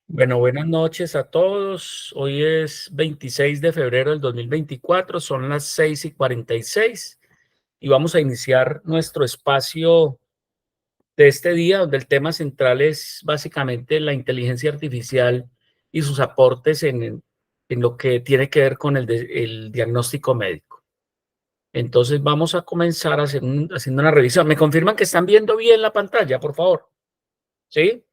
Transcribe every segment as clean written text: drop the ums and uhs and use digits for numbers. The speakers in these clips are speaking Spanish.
Bueno, buenas noches a todos. Hoy es 26 de febrero del 2024, son las 6:46 y vamos a iniciar nuestro espacio de este día, donde el tema central es básicamente la inteligencia artificial y sus aportes en lo que tiene que ver con el diagnóstico médico. Entonces vamos a comenzar haciendo una revisión. ¿Me confirman que están viendo bien la pantalla, por favor? ¿Sí?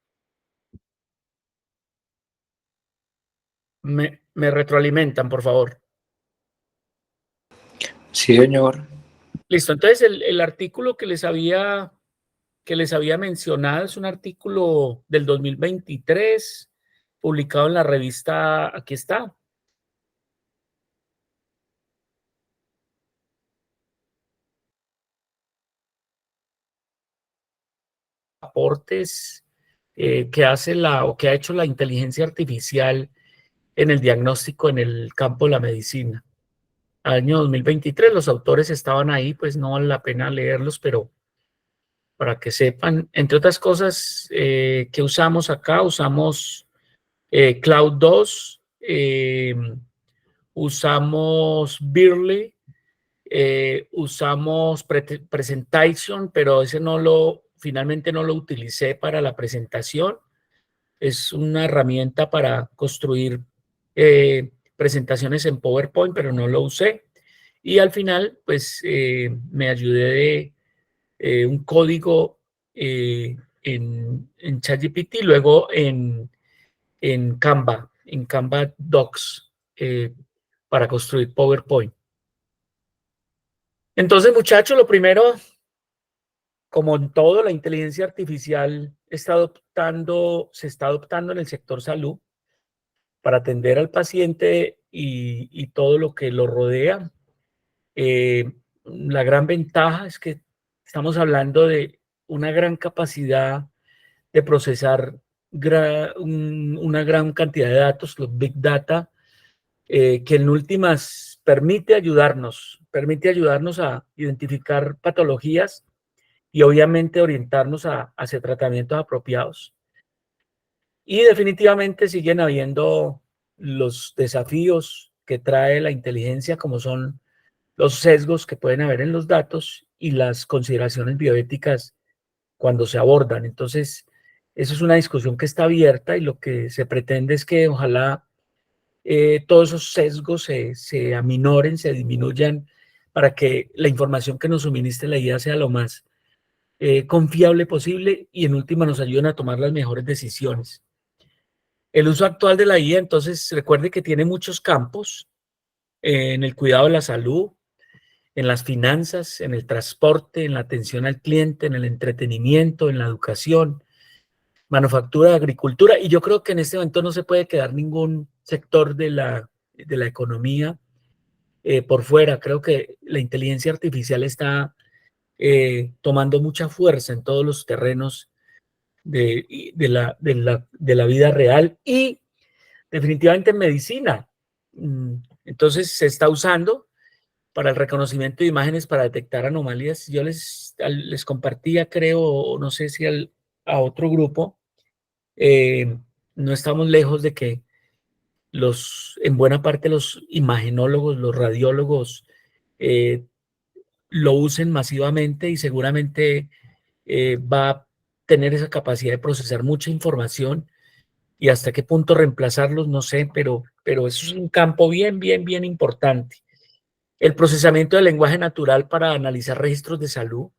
Me retroalimentan, por favor. Sí, señor. Listo, entonces el artículo que les había mencionado es un artículo del 2023 publicado en la revista, aquí está, aportes que hace o que ha hecho la inteligencia artificial en el diagnóstico en el campo de la medicina. Año 2023, los autores estaban ahí, pues no vale la pena leerlos, pero para que sepan, entre otras cosas que usamos acá, usamos Cloud 2, usamos Birly, usamos Presentation, pero ese finalmente no lo utilicé para la presentación. Es una herramienta para construir presentaciones en PowerPoint, pero no lo usé. Y al final, pues me ayudé de un código en ChatGPT, luego en Canva Docs, para construir PowerPoint. Entonces, muchachos, lo primero, como en todo, la inteligencia artificial se está adoptando en el sector salud para atender al paciente y todo lo que lo rodea. La gran ventaja es que estamos hablando de una gran capacidad de procesar una gran cantidad de datos, los big data, que en últimas permite ayudarnos a identificar patologías y obviamente orientarnos hacia tratamientos apropiados. Y definitivamente siguen habiendo los desafíos que trae la inteligencia, como son los sesgos que pueden haber en los datos y las consideraciones bioéticas cuando se abordan. Entonces, eso es una discusión que está abierta y lo que se pretende es que ojalá todos esos sesgos se aminoren, se disminuyan para que la información que nos suministre la IA sea lo más confiable posible y en última nos ayuden a tomar las mejores decisiones. El uso actual de la IA, entonces, recuerde que tiene muchos campos en el cuidado de la salud, en las finanzas, en el transporte, en la atención al cliente, en el entretenimiento, en la educación, manufactura, agricultura, y yo creo que en este momento no se puede quedar ningún sector de la economía por fuera. Creo que la inteligencia artificial está tomando mucha fuerza en todos los terrenos de la vida real y definitivamente en medicina. Entonces se está usando para el reconocimiento de imágenes para detectar anomalías. Yo les compartía, creo, no sé si a otro grupo, eh, no estamos lejos de que en buena parte los imagenólogos, los radiólogos, eh, lo usen masivamente y seguramente va a tener esa capacidad de procesar mucha información y hasta qué punto reemplazarlos, no sé, pero eso es un campo bien, bien, bien importante. El procesamiento del lenguaje natural para analizar registros de salud.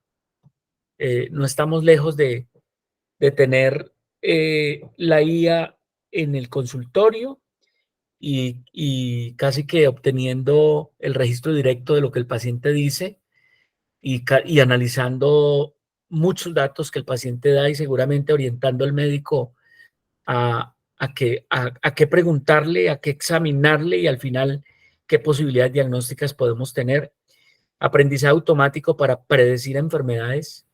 No estamos lejos de tener la IA en el consultorio y casi que obteniendo el registro directo de lo que el paciente dice y analizando muchos datos que el paciente da y seguramente orientando al médico a qué preguntarle, a qué examinarle y al final qué posibilidades diagnósticas podemos tener. Aprendizaje automático para predecir enfermedades,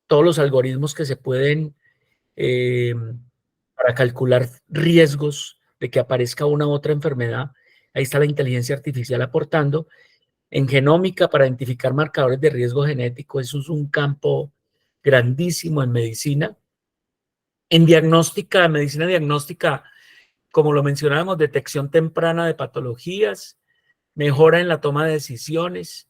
todos los algoritmos que se pueden eh, para calcular riesgos de que aparezca una u otra enfermedad. Ahí está la inteligencia artificial aportando. En genómica para identificar marcadores de riesgo genético, eso es un campo grandísimo en medicina. En diagnóstica, medicina diagnóstica, como lo mencionábamos, detección temprana de patologías, mejora en la toma de decisiones,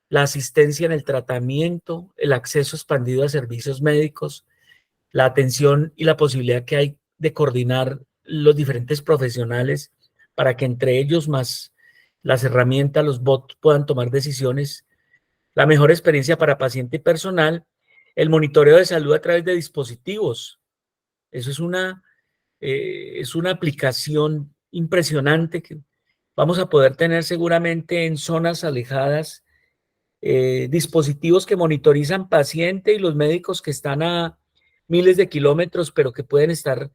la asistencia en el tratamiento, el acceso expandido a servicios médicos, la atención y la posibilidad que hay de coordinar los diferentes profesionales para que entre ellos más las herramientas, los bots puedan tomar decisiones, la mejor experiencia para paciente y personal, el monitoreo de salud a través de dispositivos. Eso es una aplicación impresionante que vamos a poder tener seguramente en zonas alejadas, dispositivos que monitorizan paciente y los médicos que están a miles de kilómetros, pero que pueden estar,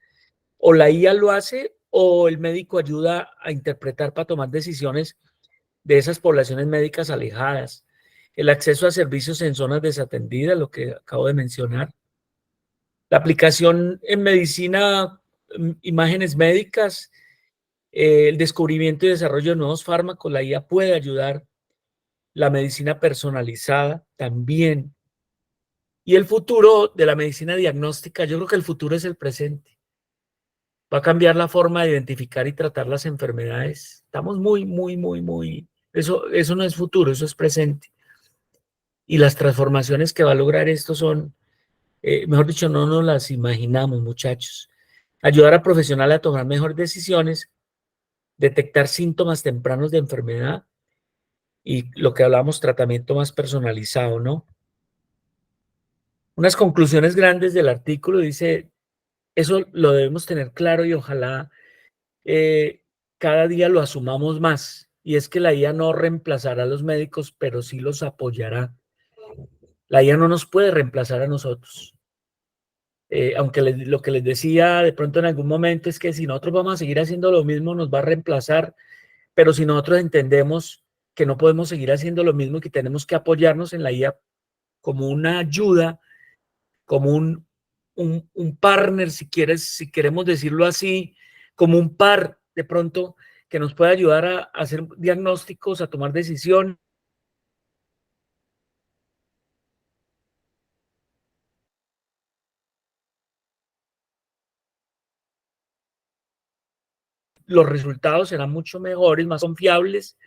o la IA lo hace, o el médico ayuda a interpretar para tomar decisiones de esas poblaciones médicas alejadas. El acceso a servicios en zonas desatendidas, lo que acabo de mencionar. La aplicación en medicina, imágenes médicas, el descubrimiento y desarrollo de nuevos fármacos, la IA puede ayudar. La medicina personalizada también. Y el futuro de la medicina diagnóstica, yo creo que el futuro es el presente. Va a cambiar la forma de identificar y tratar las enfermedades. Estamos muy. Eso no es futuro, eso es presente. Y las transformaciones que va a lograr esto son, mejor dicho, no nos las imaginamos, muchachos. Ayudar a profesionales a tomar mejores decisiones, detectar síntomas tempranos de enfermedad y lo que hablamos, tratamiento más personalizado, ¿no? Unas conclusiones grandes del artículo dice, eso lo debemos tener claro y ojalá cada día lo asumamos más. Y es que la IA no reemplazará a los médicos, pero sí los apoyará. La IA no nos puede reemplazar a nosotros. Aunque lo que les decía de pronto en algún momento es que si nosotros vamos a seguir haciendo lo mismo, nos va a reemplazar, pero si nosotros entendemos que no podemos seguir haciendo lo mismo y que tenemos que apoyarnos en la IA como una ayuda, como un partner, si quieres, si queremos decirlo así, como un par de pronto que nos puede ayudar a hacer diagnósticos, a tomar decisiones. Los resultados serán mucho mejores, más confiables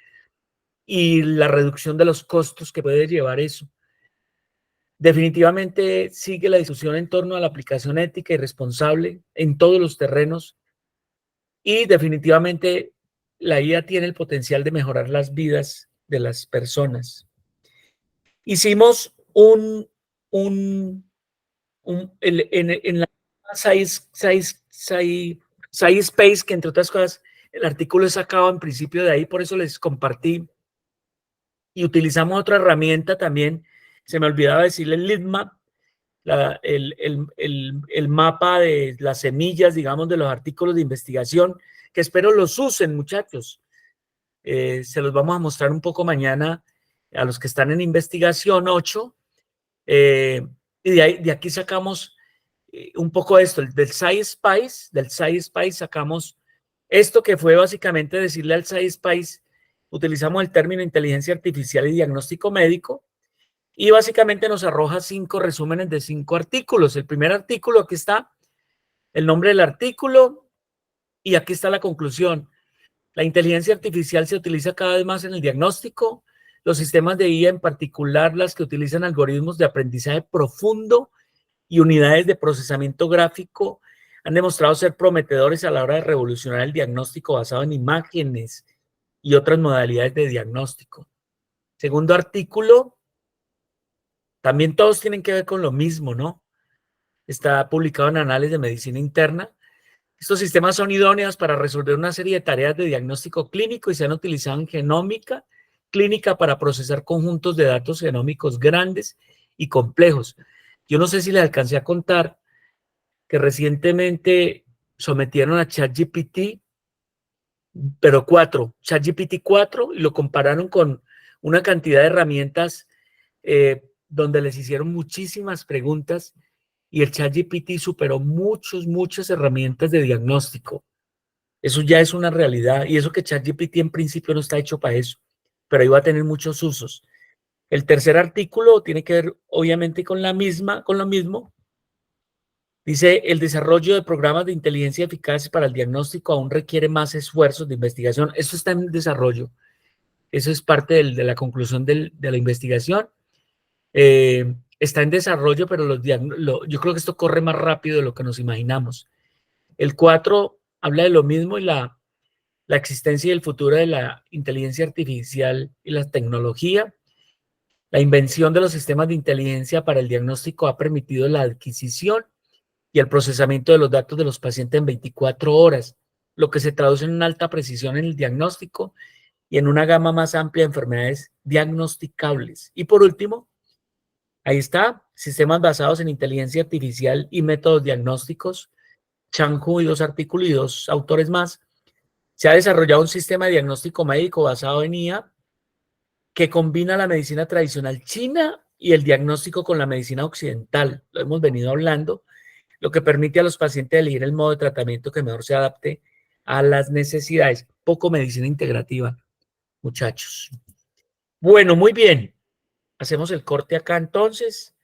y la reducción de los costos que puede llevar eso. Definitivamente sigue la discusión en torno a la aplicación ética y responsable en todos los terrenos y definitivamente la IA tiene el potencial de mejorar las vidas de las personas. Hicimos en la SciSpace, que entre otras cosas, el artículo es sacado en principio de ahí, por eso les compartí. Y utilizamos otra herramienta también, se me olvidaba decirle el LeadMap, el mapa de las semillas, digamos, de los artículos de investigación, que espero los usen, muchachos. Se los vamos a mostrar un poco mañana a los que están en investigación 8. Y de aquí sacamos un poco esto, del SciSpace sacamos esto que fue básicamente decirle al SciSpace, utilizamos el término inteligencia artificial y diagnóstico médico, y básicamente nos arroja 5 resúmenes de 5 artículos. El primer artículo, aquí está el nombre del artículo, y aquí está la conclusión. La inteligencia artificial se utiliza cada vez más en el diagnóstico. Los sistemas de IA, en particular las que utilizan algoritmos de aprendizaje profundo y unidades de procesamiento gráfico, han demostrado ser prometedores a la hora de revolucionar el diagnóstico basado en imágenes y otras modalidades de diagnóstico. Segundo artículo, también todos tienen que ver con lo mismo, ¿no? Está publicado en Anales de Medicina Interna. Estos sistemas son idóneos para resolver una serie de tareas de diagnóstico clínico y se han utilizado en genómica clínica para procesar conjuntos de datos genómicos grandes y complejos. Yo no sé si les alcancé a contar que recientemente sometieron a ChatGPT, pero ChatGPT 4, y lo compararon con una cantidad de herramientas donde les hicieron muchísimas preguntas y el ChatGPT superó muchas herramientas de diagnóstico. Eso ya es una realidad, y eso que ChatGPT en principio no está hecho para eso, pero ahí va a tener muchos usos. El tercer artículo tiene que ver obviamente con lo mismo. Dice, el desarrollo de programas de inteligencia eficaces para el diagnóstico aún requiere más esfuerzos de investigación. Esto está en desarrollo. Eso es parte de la conclusión de la investigación. Está en desarrollo, pero yo creo que esto corre más rápido de lo que nos imaginamos. El 4 habla de lo mismo y la existencia y el futuro de la inteligencia artificial y la tecnología. La invención de los sistemas de inteligencia para el diagnóstico ha permitido la adquisición y el procesamiento de los datos de los pacientes en 24 horas, lo que se traduce en una alta precisión en el diagnóstico y en una gama más amplia de enfermedades diagnosticables. Y por último, ahí está, sistemas basados en inteligencia artificial y métodos diagnósticos. Chang Hu y dos artículos y dos autores más. Se ha desarrollado un sistema de diagnóstico médico basado en IA que combina la medicina tradicional china y el diagnóstico con la medicina occidental. Lo hemos venido hablando, lo que permite a los pacientes elegir el modo de tratamiento que mejor se adapte a las necesidades. Poco medicina integrativa, muchachos. Bueno, muy bien. Hacemos el corte acá entonces.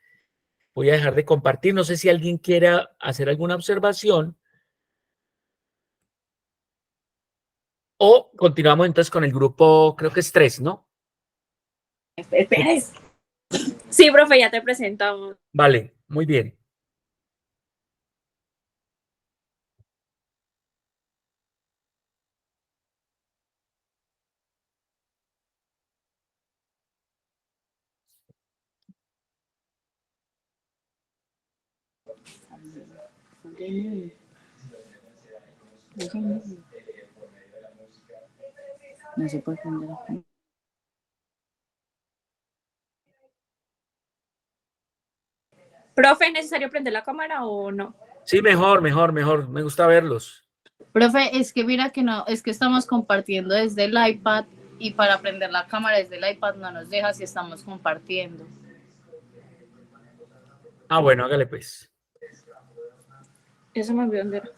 Voy a dejar de compartir. No sé si alguien quiere hacer alguna observación o continuamos entonces con el grupo, creo que es 3, ¿no? Espera. Sí, profe, ya te presentamos. Vale, muy bien. No se puede prender. Profe, ¿es necesario prender la cámara o no? Sí, mejor. Me gusta verlos. Profe, es que mira que no, es que estamos compartiendo desde el iPad y para prender la cámara desde el iPad no nos deja si estamos compartiendo. Ah, bueno, hágale pues. Eso me olvidó dónde era.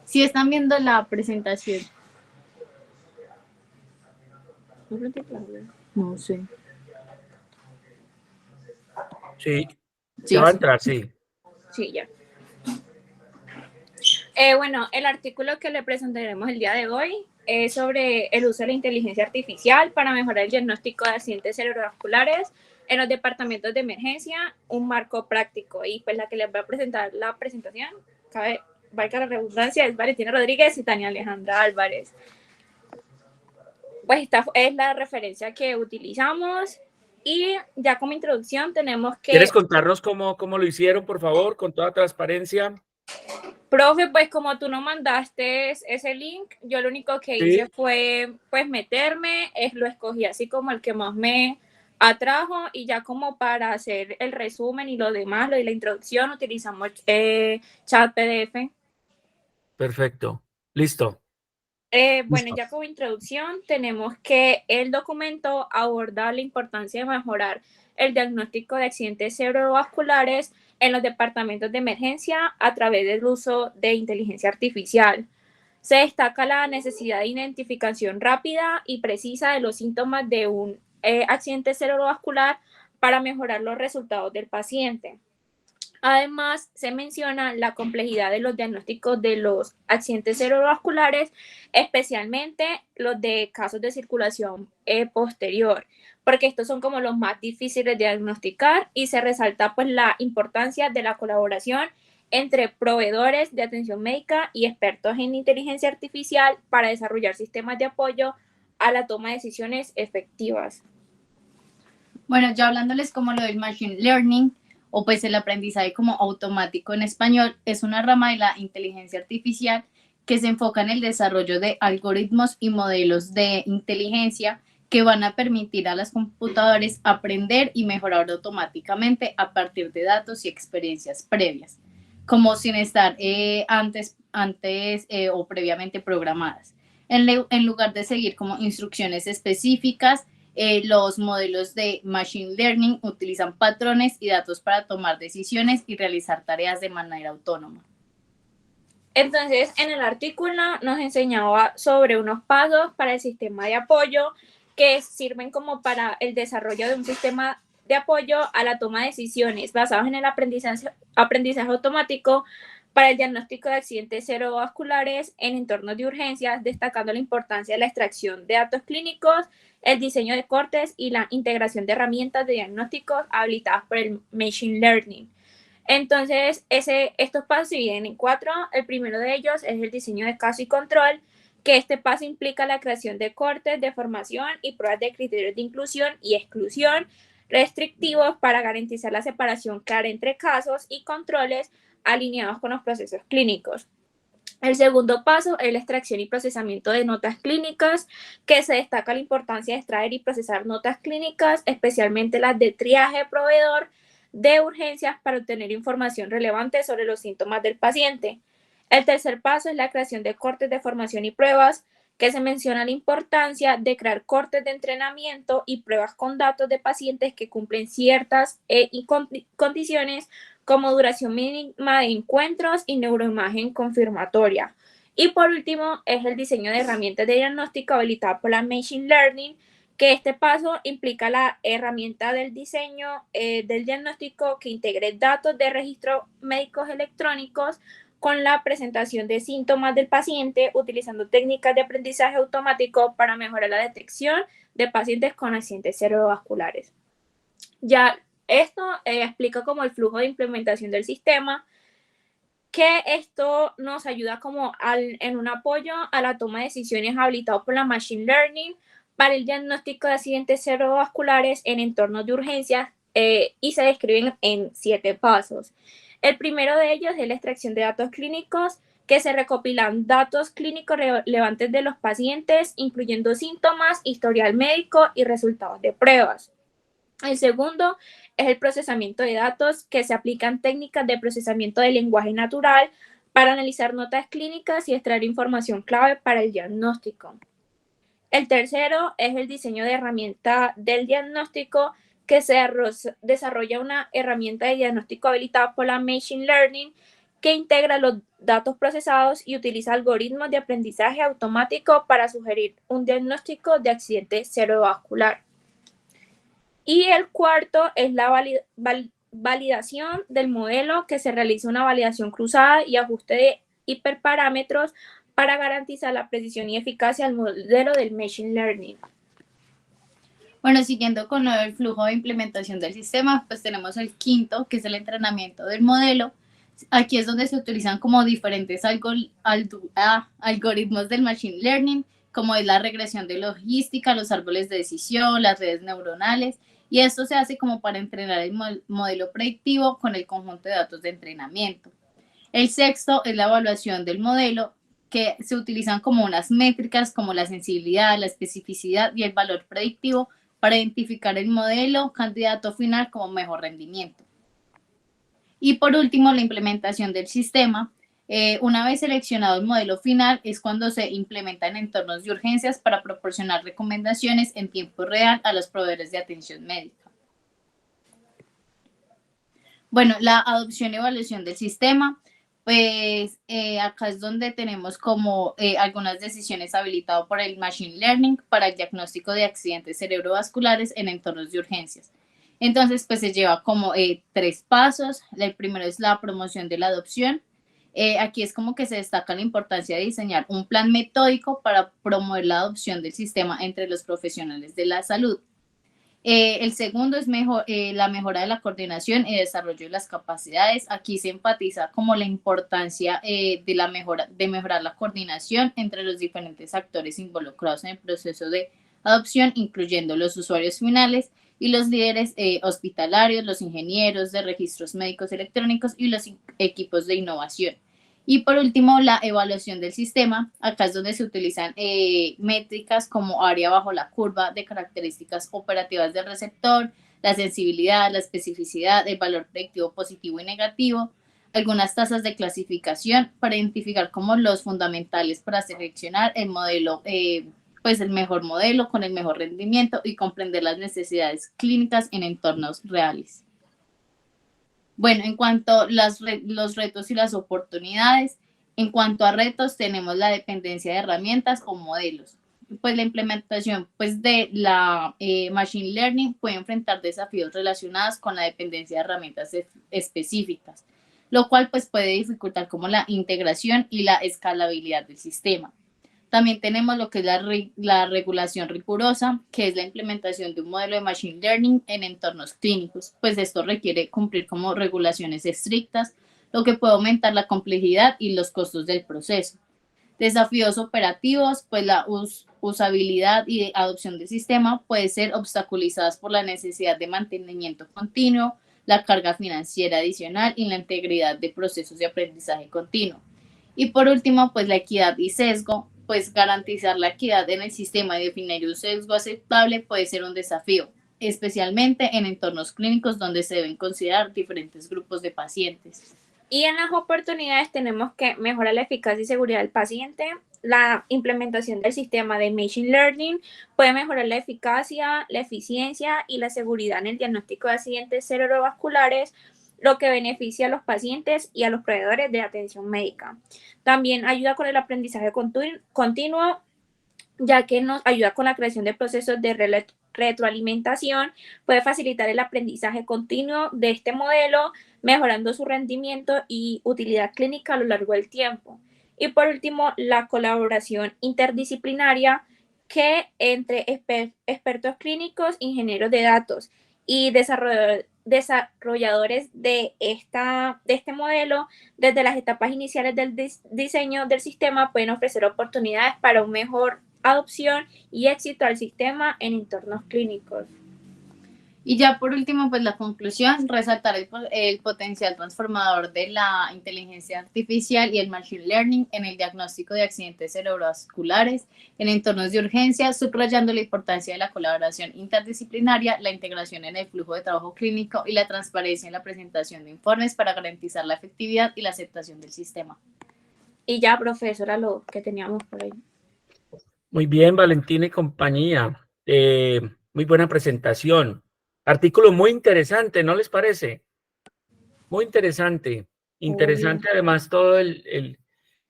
Si están viendo la presentación. No sé. Sí, Sí, ya va a entrar, sí. Sí, ya. Bueno, el artículo que le presentaremos el día de hoy es sobre el uso de la inteligencia artificial para mejorar el diagnóstico de accidentes cerebrovasculares en los departamentos de emergencia, un marco práctico. Y pues la que les va a presentar la presentación, valga la redundancia, es Valentina Rodríguez y Tania Alejandra Álvarez. Pues esta es la referencia que utilizamos y ya como introducción tenemos que... ¿Quieres contarnos cómo lo hicieron, por favor, con toda transparencia? Profe, pues como tú no mandaste ese link, yo lo único que hice fue pues meterme, lo escogí así como el que más me atrajo y ya como para hacer el resumen y lo demás, lo de la introducción, utilizamos chat PDF. Perfecto, listo. Bueno, ya como introducción tenemos que el documento aborda la importancia de mejorar el diagnóstico de accidentes cerebrovasculares en los departamentos de emergencia a través del uso de inteligencia artificial. Se destaca la necesidad de identificación rápida y precisa de los síntomas de un accidente cerebrovascular para mejorar los resultados del paciente. Además, se menciona la complejidad de los diagnósticos de los accidentes cerebrovasculares, especialmente los de casos de circulación posterior, porque estos son como los más difíciles de diagnosticar y se resalta pues la importancia de la colaboración entre proveedores de atención médica y expertos en inteligencia artificial para desarrollar sistemas de apoyo a la toma de decisiones efectivas. Bueno, ya hablándoles como lo del Machine Learning, o pues el aprendizaje como automático en español, es una rama de la inteligencia artificial que se enfoca en el desarrollo de algoritmos y modelos de inteligencia que van a permitir a los computadores aprender y mejorar automáticamente a partir de datos y experiencias previas, como sin estar antes o previamente programadas. En lugar de seguir como instrucciones específicas, los modelos de Machine Learning utilizan patrones y datos para tomar decisiones y realizar tareas de manera autónoma. Entonces, en el artículo nos enseñaba sobre unos pasos para el sistema de apoyo que sirven como para el desarrollo de un sistema de apoyo a la toma de decisiones basados en el aprendizaje automático para el diagnóstico de accidentes cerebrovasculares en entornos de urgencias, destacando la importancia de la extracción de datos clínicos, el diseño de cortes y la integración de herramientas de diagnósticos habilitadas por el Machine Learning. Entonces, estos pasos se dividen en 4. El primero de ellos es el diseño de caso y control, que este paso implica la creación de cortes de formación y pruebas de criterios de inclusión y exclusión restrictivos para garantizar la separación clara entre casos y controles alineados con los procesos clínicos. El segundo paso es la extracción y procesamiento de notas clínicas, que se destaca la importancia de extraer y procesar notas clínicas, especialmente las de triaje proveedor de urgencias para obtener información relevante sobre los síntomas del paciente. El tercer paso es la creación de cortes de formación y pruebas, que se menciona la importancia de crear cortes de entrenamiento y pruebas con datos de pacientes que cumplen ciertas condiciones como duración mínima de encuentros y neuroimagen confirmatoria. Y por último, es el diseño de herramientas de diagnóstico habilitadas por la Machine Learning, que este paso implica la herramienta del diseño del diagnóstico que integre datos de registros médicos electrónicos con la presentación de síntomas del paciente, utilizando técnicas de aprendizaje automático para mejorar la detección de pacientes con accidentes cerebrovasculares. Ya esto explica como el flujo de implementación del sistema, que esto nos ayuda como en un apoyo a la toma de decisiones habilitado por la Machine Learning para el diagnóstico de accidentes cerebrovasculares en entornos de urgencias y se describen en 7 pasos. El primero de ellos es la extracción de datos clínicos, que se recopilan datos clínicos relevantes de los pacientes, incluyendo síntomas, historial médico y resultados de pruebas. El segundo es el procesamiento de datos, que se aplican técnicas de procesamiento de lenguaje natural para analizar notas clínicas y extraer información clave para el diagnóstico. El tercero es el diseño de herramienta del diagnóstico, que se desarrolla una herramienta de diagnóstico habilitada por la Machine Learning que integra los datos procesados y utiliza algoritmos de aprendizaje automático para sugerir un diagnóstico de accidente cerebrovascular. Y el cuarto es la validación del modelo, que se realiza una validación cruzada y ajuste de hiperparámetros para garantizar la precisión y eficacia del modelo del Machine Learning. Bueno, siguiendo con el flujo de implementación del sistema, pues tenemos el quinto, que es el entrenamiento del modelo. Aquí es donde se utilizan como diferentes algoritmos del Machine Learning, como es la regresión de logística, los árboles de decisión, las redes neuronales, y esto se hace como para entrenar el modelo predictivo con el conjunto de datos de entrenamiento. El sexto es la evaluación del modelo, que se utilizan como unas métricas como la sensibilidad, la especificidad y el valor predictivo para identificar el modelo candidato final como mejor rendimiento. Y por último, la implementación del sistema. Una vez seleccionado el modelo final es cuando se implementa en entornos de urgencias para proporcionar recomendaciones en tiempo real a los proveedores de atención médica. Bueno, la adopción y evaluación del sistema. Pues acá es donde tenemos como algunas decisiones habilitadas por el Machine Learning para el diagnóstico de accidentes cerebrovasculares en entornos de urgencias. Entonces, pues se lleva como 3 pasos. El primero es la promoción de la adopción. Aquí es como que se destaca la importancia de diseñar un plan metódico para promover la adopción del sistema entre los profesionales de la salud. El segundo es la mejora de la coordinación y desarrollo de las capacidades. Aquí se enfatiza como la importancia de mejorar la coordinación entre los diferentes actores involucrados en el proceso de adopción, incluyendo los usuarios finales y los líderes hospitalarios, los ingenieros de registros médicos electrónicos y los equipos de innovación. Y por último, la evaluación del sistema. Acá es donde se utilizan métricas como área bajo la curva de características operativas del receptor, la sensibilidad, la especificidad, el valor predictivo positivo y negativo, algunas tasas de clasificación para identificar como los fundamentales para seleccionar el modelo, pues el mejor modelo con el mejor rendimiento y comprender las necesidades clínicas en entornos reales. Bueno, en cuanto a los retos y las oportunidades, En cuanto a retos, tenemos la dependencia de herramientas o modelos. Pues la implementación pues, de la Machine Learning puede enfrentar desafíos relacionados con la dependencia de herramientas específicas, lo cual pues, puede dificultar como la integración y la escalabilidad del sistema. También tenemos lo que es la regulación rigurosa, que es la implementación de un modelo de Machine Learning en entornos clínicos. Pues esto requiere cumplir como regulaciones estrictas, lo que puede aumentar la complejidad y los costos del proceso. Desafíos operativos, pues la usabilidad y adopción del sistema puede ser obstaculizadas por la necesidad de mantenimiento continuo, la carga financiera adicional y la integridad de procesos de aprendizaje continuo. Y por último, pues la equidad y sesgo, pues garantizar la equidad en el sistema y definir un sesgo aceptable puede ser un desafío, especialmente en entornos clínicos donde se deben considerar diferentes grupos de pacientes. Y en las oportunidades tenemos que mejorar la eficacia y seguridad del paciente. La implementación del sistema de Machine Learning puede mejorar la eficacia, la eficiencia y la seguridad en el diagnóstico de accidentes cerebrovasculares, lo que beneficia a los pacientes y a los proveedores de atención médica. También ayuda con el aprendizaje continuo, ya que nos ayuda con la creación de procesos de retroalimentación, puede facilitar el aprendizaje continuo de este modelo, mejorando su rendimiento y utilidad clínica a lo largo del tiempo. Y por último, la colaboración interdisciplinaria que entre expertos clínicos, ingenieros de datos y desarrolladores de este modelo, desde las etapas iniciales del diseño del sistema, pueden ofrecer oportunidades para un mejor adopción y éxito al sistema en entornos clínicos. Y ya por último, pues la conclusión, resaltar el potencial transformador de la inteligencia artificial y el machine learning en el diagnóstico de accidentes cerebrovasculares en entornos de urgencia, subrayando la importancia de la colaboración interdisciplinaria, la integración en el flujo de trabajo clínico y la transparencia en la presentación de informes para garantizar la efectividad y la aceptación del sistema. Y ya, profesora, lo que teníamos por ahí. Muy bien, Valentina y compañía. Muy buena presentación. Artículo muy interesante, ¿no les parece? Muy interesante. Interesante además todo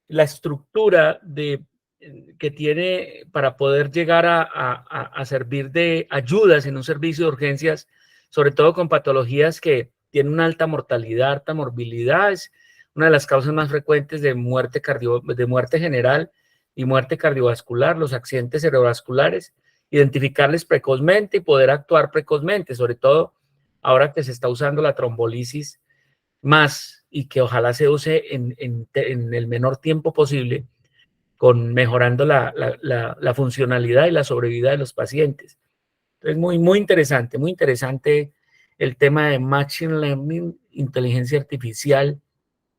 la estructura que tiene para poder llegar a servir de ayudas en un servicio de urgencias, sobre todo con patologías que tienen una alta mortalidad, alta morbilidad. Es una de las causas más frecuentes de muerte general y muerte cardiovascular, los accidentes cerebrovasculares, identificarles precozmente y poder actuar precozmente, sobre todo ahora que se está usando la trombolisis más y que ojalá se use en el menor tiempo posible, mejorando la funcionalidad y la sobrevida de los pacientes. Entonces, muy interesante el tema de Machine Learning, inteligencia artificial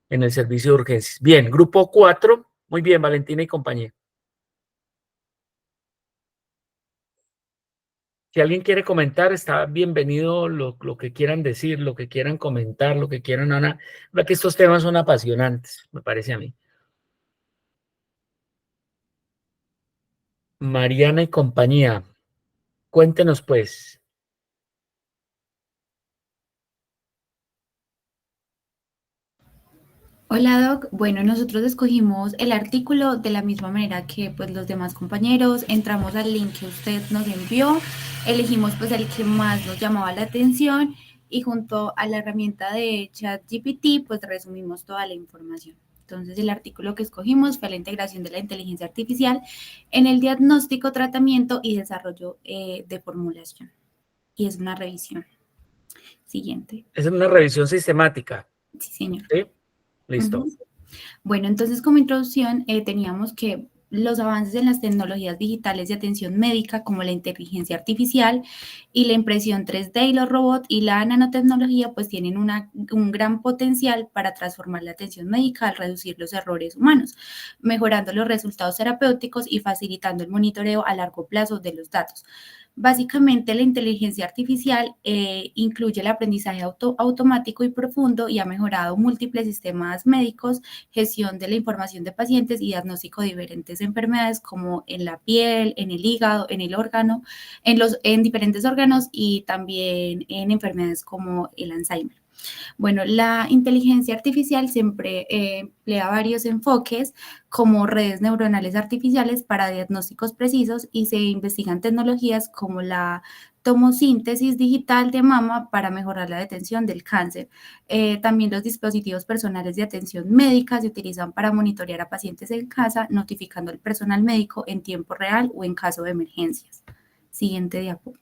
en el servicio de urgencias. Bien, grupo 4, muy bien, Valentina y compañía. Si alguien quiere comentar, está bienvenido lo que quieran decir, lo que quieran comentar, lo que quieran, Ana. Que estos temas son apasionantes, me parece a mí. Mariana y compañía, cuéntenos pues. Hola Doc, bueno, nosotros escogimos el artículo de la misma manera que pues los demás compañeros, entramos al link que usted nos envió, elegimos pues el que más nos llamaba la atención y junto a la herramienta de ChatGPT pues resumimos toda la información. Entonces el artículo que escogimos fue la integración de la inteligencia artificial en el diagnóstico, tratamiento y desarrollo de formulación. Y es una revisión. Siguiente. Es una revisión sistemática. Sí, señor. ¿Sí? Listo. Bueno, entonces como introducción teníamos que los avances en las tecnologías digitales de atención médica como la inteligencia artificial y la impresión 3D y los robots y la nanotecnología pues tienen un gran potencial para transformar la atención médica al reducir los errores humanos, mejorando los resultados terapéuticos y facilitando el monitoreo a largo plazo de los datos. Básicamente, la inteligencia artificial incluye el aprendizaje automático y profundo y ha mejorado múltiples sistemas médicos, gestión de la información de pacientes y diagnóstico de diferentes enfermedades como en la piel, en el hígado, en el órgano, en diferentes órganos y también en enfermedades como el Alzheimer. Bueno, la inteligencia artificial siempre emplea varios enfoques como redes neuronales artificiales para diagnósticos precisos y se investigan tecnologías como la tomosíntesis digital de mama para mejorar la detención del cáncer. También los dispositivos personales de atención médica se utilizan para monitorear a pacientes en casa, notificando al personal médico en tiempo real o en caso de emergencias. Siguiente diapo.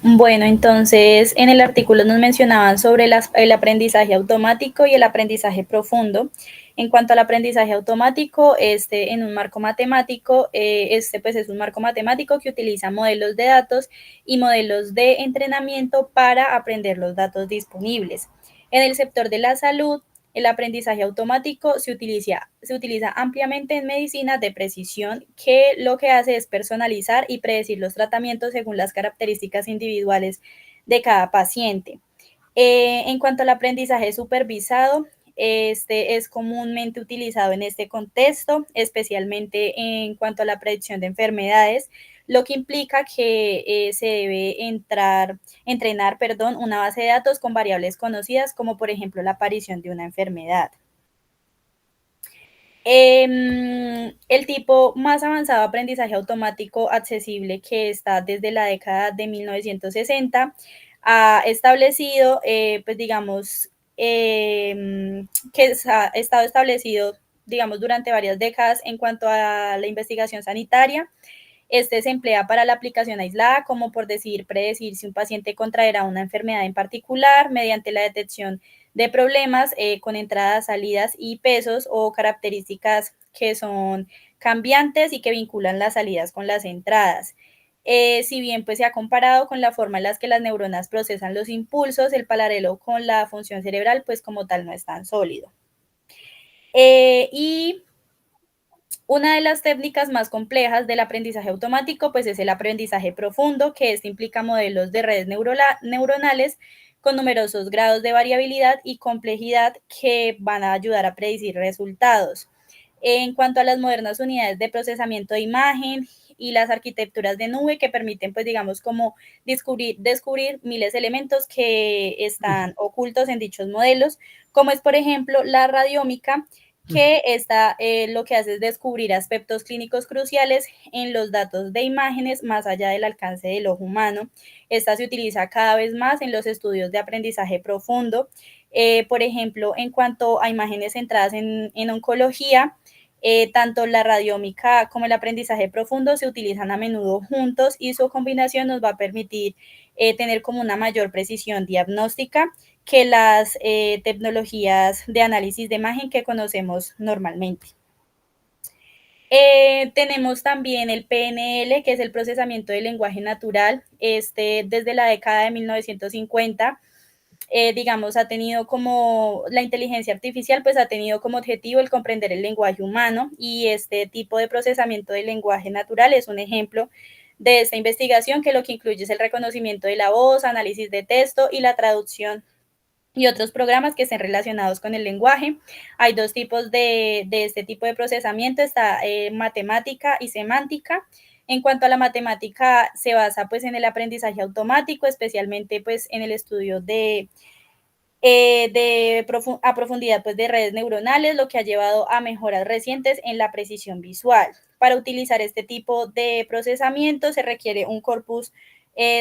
Bueno, entonces en el artículo nos mencionaban sobre el aprendizaje automático y el aprendizaje profundo. En cuanto al aprendizaje automático, en un marco matemático, pues es un marco matemático que utiliza modelos de datos y modelos de entrenamiento para aprender los datos disponibles. En el sector de la salud, el aprendizaje automático se utiliza ampliamente en medicina de precisión, que lo que hace es personalizar y predecir los tratamientos según las características individuales de cada paciente. En cuanto al aprendizaje supervisado, este es comúnmente utilizado en este contexto, especialmente en cuanto a la predicción de enfermedades, lo que implica que se debe entrenar una base de datos con variables conocidas, como por ejemplo la aparición de una enfermedad. El tipo más avanzado de aprendizaje automático accesible, que está desde la década de 1960, ha establecido, pues digamos, que ha estado establecido, digamos, durante varias décadas en cuanto a la investigación sanitaria. Este se emplea para la aplicación aislada, como por decir, predecir si un paciente contraerá una enfermedad en particular mediante la detección de problemas con entradas, salidas y pesos o características que son cambiantes y que vinculan las salidas con las entradas. Si bien pues se ha comparado con la forma en la que las neuronas procesan los impulsos, el paralelo con la función cerebral pues como tal no es tan sólido. Y una de las técnicas más complejas del aprendizaje automático pues es el aprendizaje profundo, que implica modelos de redes neuronales con numerosos grados de variabilidad y complejidad que van a ayudar a predecir resultados. En cuanto a las modernas unidades de procesamiento de imagen y las arquitecturas de nube que permiten, pues digamos, como descubrir miles de elementos que están ocultos en dichos modelos, como es, por ejemplo, la radiómica, que lo que hace es descubrir aspectos clínicos cruciales en los datos de imágenes más allá del alcance del ojo humano. Esta se utiliza cada vez más en los estudios de aprendizaje profundo. Por ejemplo, en cuanto a imágenes centradas en oncología, tanto la radiómica como el aprendizaje profundo se utilizan a menudo juntos y su combinación nos va a permitir tener como una mayor precisión diagnóstica que las tecnologías de análisis de imagen que conocemos normalmente. Tenemos también el PNL, que es el procesamiento del lenguaje natural. Desde la década de 1950, digamos, ha tenido como, la inteligencia artificial, pues ha tenido como objetivo el comprender el lenguaje humano, y este tipo de procesamiento del lenguaje natural es un ejemplo de esta investigación, que lo que incluye es el reconocimiento de la voz, análisis de texto y la traducción y otros programas que estén relacionados con el lenguaje. Hay dos tipos de este tipo de procesamiento, está matemática y semántica. En cuanto a la matemática, se basa pues en el aprendizaje automático, especialmente pues en el estudio a profundidad pues de redes neuronales, lo que ha llevado a mejoras recientes en la precisión visual. Para utilizar este tipo de procesamiento se requiere un corpus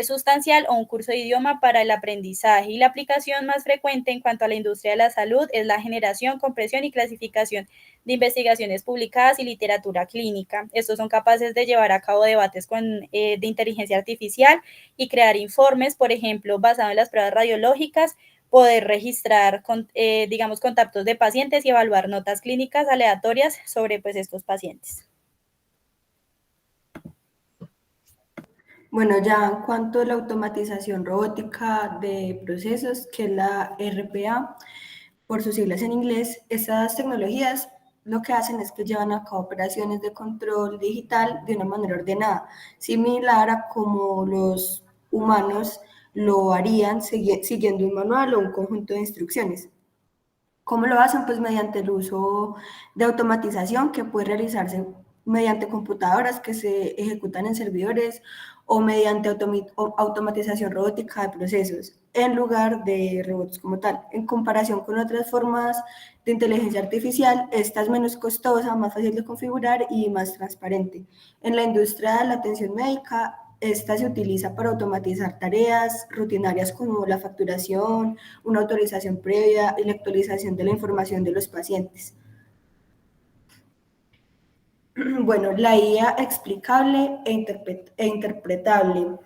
sustancial o un curso de idioma para el aprendizaje, y la aplicación más frecuente en cuanto a la industria de la salud es la generación, compresión y clasificación de investigaciones publicadas y literatura clínica. Estos son capaces de llevar a cabo debates de inteligencia artificial y crear informes, por ejemplo, basados en las pruebas radiológicas, poder registrar, digamos, contactos de pacientes y evaluar notas clínicas aleatorias sobre pues estos pacientes. Bueno, ya en cuanto a la automatización robótica de procesos, que es la RPA, por sus siglas en inglés, estas tecnologías lo que hacen es que llevan a cabo operaciones de control digital de una manera ordenada, similar a como los humanos lo harían siguiendo un manual o un conjunto de instrucciones. ¿Cómo lo hacen? Pues mediante el uso de automatización que puede realizarse mediante computadoras que se ejecutan en servidores o mediante automatización robótica de procesos, en lugar de robots como tal. En comparación con otras formas de inteligencia artificial, esta es menos costosa, más fácil de configurar y más transparente. En la industria de la atención médica, esta se utiliza para automatizar tareas rutinarias como la facturación, una autorización previa y la actualización de la información de los pacientes. Bueno, la IA explicable e interpretable.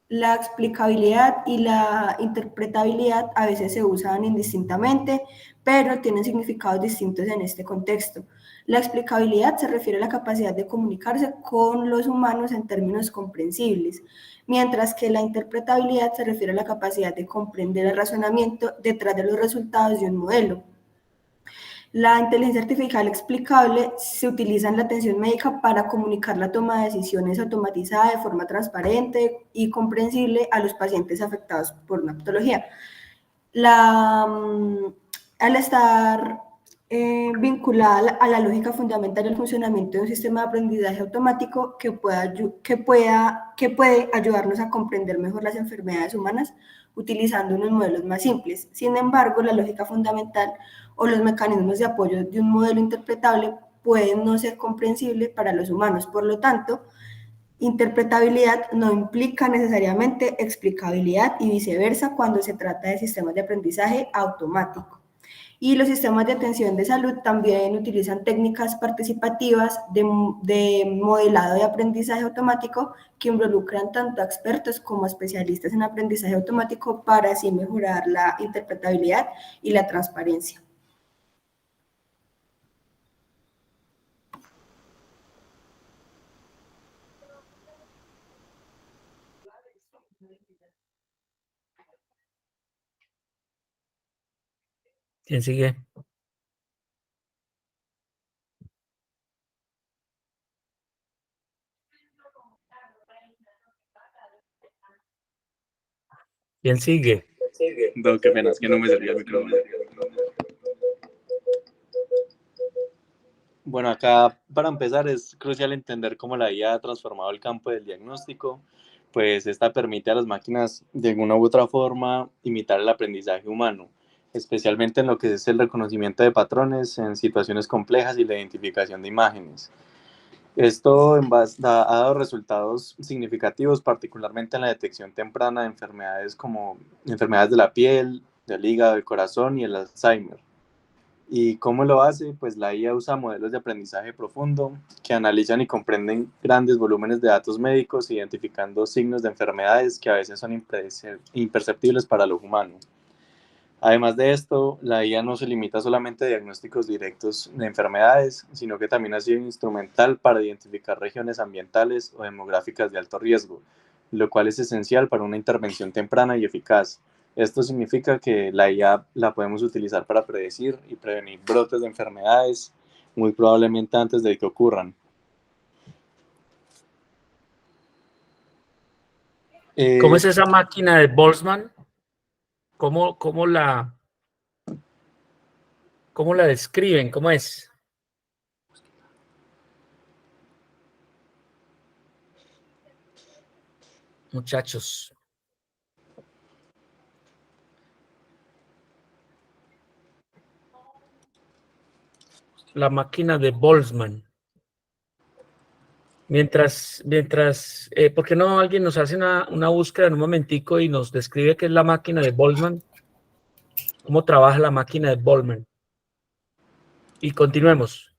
La explicabilidad y la interpretabilidad a veces se usan indistintamente, pero tienen significados distintos en este contexto. La explicabilidad se refiere a la capacidad de comunicarse con los humanos en términos comprensibles, mientras que la interpretabilidad se refiere a la capacidad de comprender el razonamiento detrás de los resultados de un modelo. La inteligencia artificial explicable se utiliza en la atención médica para comunicar la toma de decisiones automatizada de forma transparente y comprensible a los pacientes afectados por una patología. Al estar vinculada a la lógica fundamental del funcionamiento de un sistema de aprendizaje automático que puede ayudarnos a comprender mejor las enfermedades humanas utilizando unos modelos más simples. Sin embargo, la lógica fundamental o los mecanismos de apoyo de un modelo interpretable pueden no ser comprensibles para los humanos. Por lo tanto, interpretabilidad no implica necesariamente explicabilidad y viceversa cuando se trata de sistemas de aprendizaje automático. Y los sistemas de atención de salud también utilizan técnicas participativas de modelado de aprendizaje automático que involucran tanto a expertos como a especialistas en aprendizaje automático para así mejorar la interpretabilidad y la transparencia. ¿Quién sigue? ¿Quién sigue? No, qué pena, es que no me servía el micrófono. Bueno, acá para empezar es crucial entender cómo la IA ha transformado el campo del diagnóstico, pues esta permite a las máquinas de alguna u otra forma imitar el aprendizaje humano, especialmente en lo que es el reconocimiento de patrones en situaciones complejas y la identificación de imágenes. Esto ha dado resultados significativos, particularmente en la detección temprana de enfermedades como enfermedades de la piel, del hígado, del corazón y el Alzheimer. ¿Y cómo lo hace? Pues la IA usa modelos de aprendizaje profundo que analizan y comprenden grandes volúmenes de datos médicos, identificando signos de enfermedades que a veces son imperceptibles para los humanos. Además de esto, la IA no se limita solamente a diagnósticos directos de enfermedades, sino que también ha sido instrumental para identificar regiones ambientales o demográficas de alto riesgo, lo cual es esencial para una intervención temprana y eficaz. Esto significa que la IA la podemos utilizar para predecir y prevenir brotes de enfermedades, muy probablemente antes de que ocurran. ¿Cómo es esa máquina de Boltzmann? ¿Cómo la describen? ¿Cómo es? Muchachos. La máquina de Boltzmann. ¿Por qué no alguien nos hace una búsqueda en un momentico y nos describe qué es la máquina de Boltzmann? ¿Cómo trabaja la máquina de Boltzmann? Y continuemos.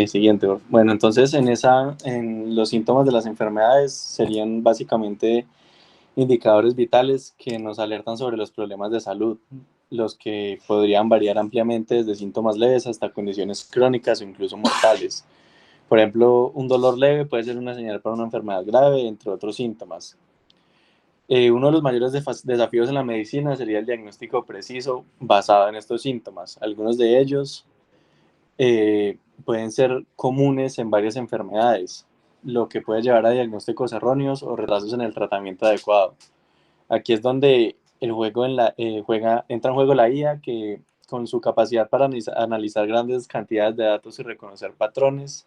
Siguiente. Bueno, entonces en los síntomas de las enfermedades serían básicamente indicadores vitales que nos alertan sobre los problemas de salud, los que podrían variar ampliamente desde síntomas leves hasta condiciones crónicas o incluso mortales. Por ejemplo, un dolor leve puede ser una señal para una enfermedad grave, entre otros síntomas. Uno de los mayores desafíos en la medicina sería el diagnóstico preciso basado en estos síntomas. Algunos de ellos pueden ser comunes en varias enfermedades, lo que puede llevar a diagnósticos erróneos o retrasos en el tratamiento adecuado. Aquí es donde entra en juego la IA, que con su capacidad para analizar grandes cantidades de datos y reconocer patrones,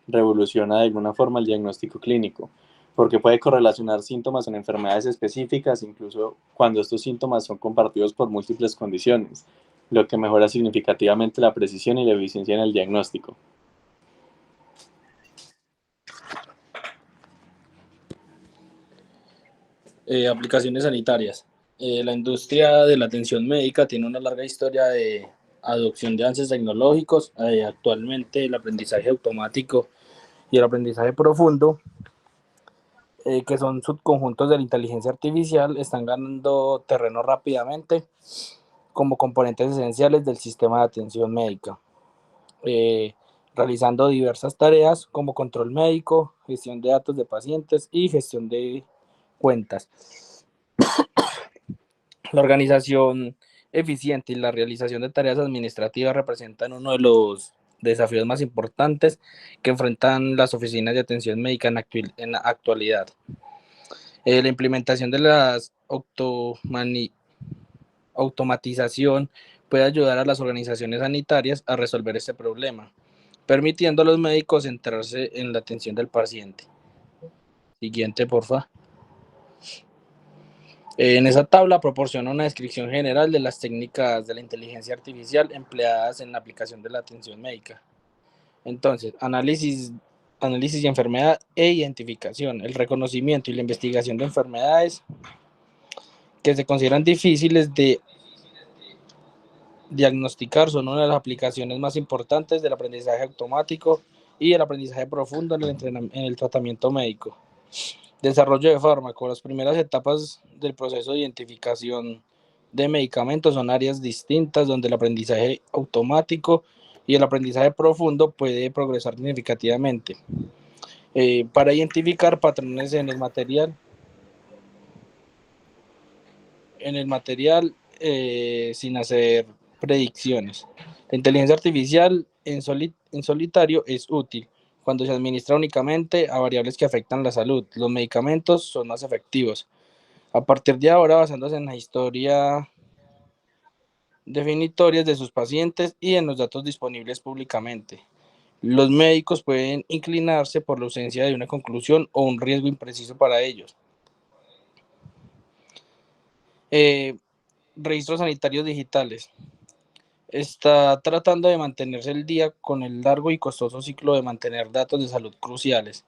revoluciona de alguna forma el diagnóstico clínico, porque puede correlacionar síntomas en enfermedades específicas, incluso cuando estos síntomas son compartidos por múltiples condiciones, lo que mejora significativamente la precisión y la eficiencia en el diagnóstico. Aplicaciones sanitarias. La industria de la atención médica tiene una larga historia de adopción de avances tecnológicos. Actualmente el aprendizaje automático y el aprendizaje profundo, que son subconjuntos de la inteligencia artificial, están ganando terreno rápidamente como componentes esenciales del sistema de atención médica, realizando diversas tareas como control médico, gestión de datos de pacientes y gestión de cuentas. La organización eficiente y la realización de tareas administrativas representan uno de los desafíos más importantes que enfrentan las oficinas de atención médica en la actualidad. La implementación de la automatización puede ayudar a las organizaciones sanitarias a resolver este problema, permitiendo a los médicos centrarse en la atención del paciente. Siguiente, porfa. En esa tabla proporciona una descripción general de las técnicas de la inteligencia artificial empleadas en la aplicación de la atención médica. Entonces, análisis de enfermedad e identificación, el reconocimiento y la investigación de enfermedades que se consideran difíciles de diagnosticar son una de las aplicaciones más importantes del aprendizaje automático y el aprendizaje profundo en el tratamiento médico. Desarrollo de fármacos. Las primeras etapas del proceso de identificación de medicamentos son áreas distintas donde el aprendizaje automático y el aprendizaje profundo puede progresar significativamente. Para identificar patrones en el material sin hacer predicciones. La inteligencia artificial en solitario es útil cuando se administra únicamente a variables que afectan la salud. Los medicamentos son más efectivos. A partir de ahora, basándose en la historia definitorias de sus pacientes y en los datos disponibles públicamente, los médicos pueden inclinarse por la ausencia de una conclusión o un riesgo impreciso para ellos. Registros sanitarios digitales. Está tratando de mantenerse al día con el largo y costoso ciclo de mantener datos de salud cruciales.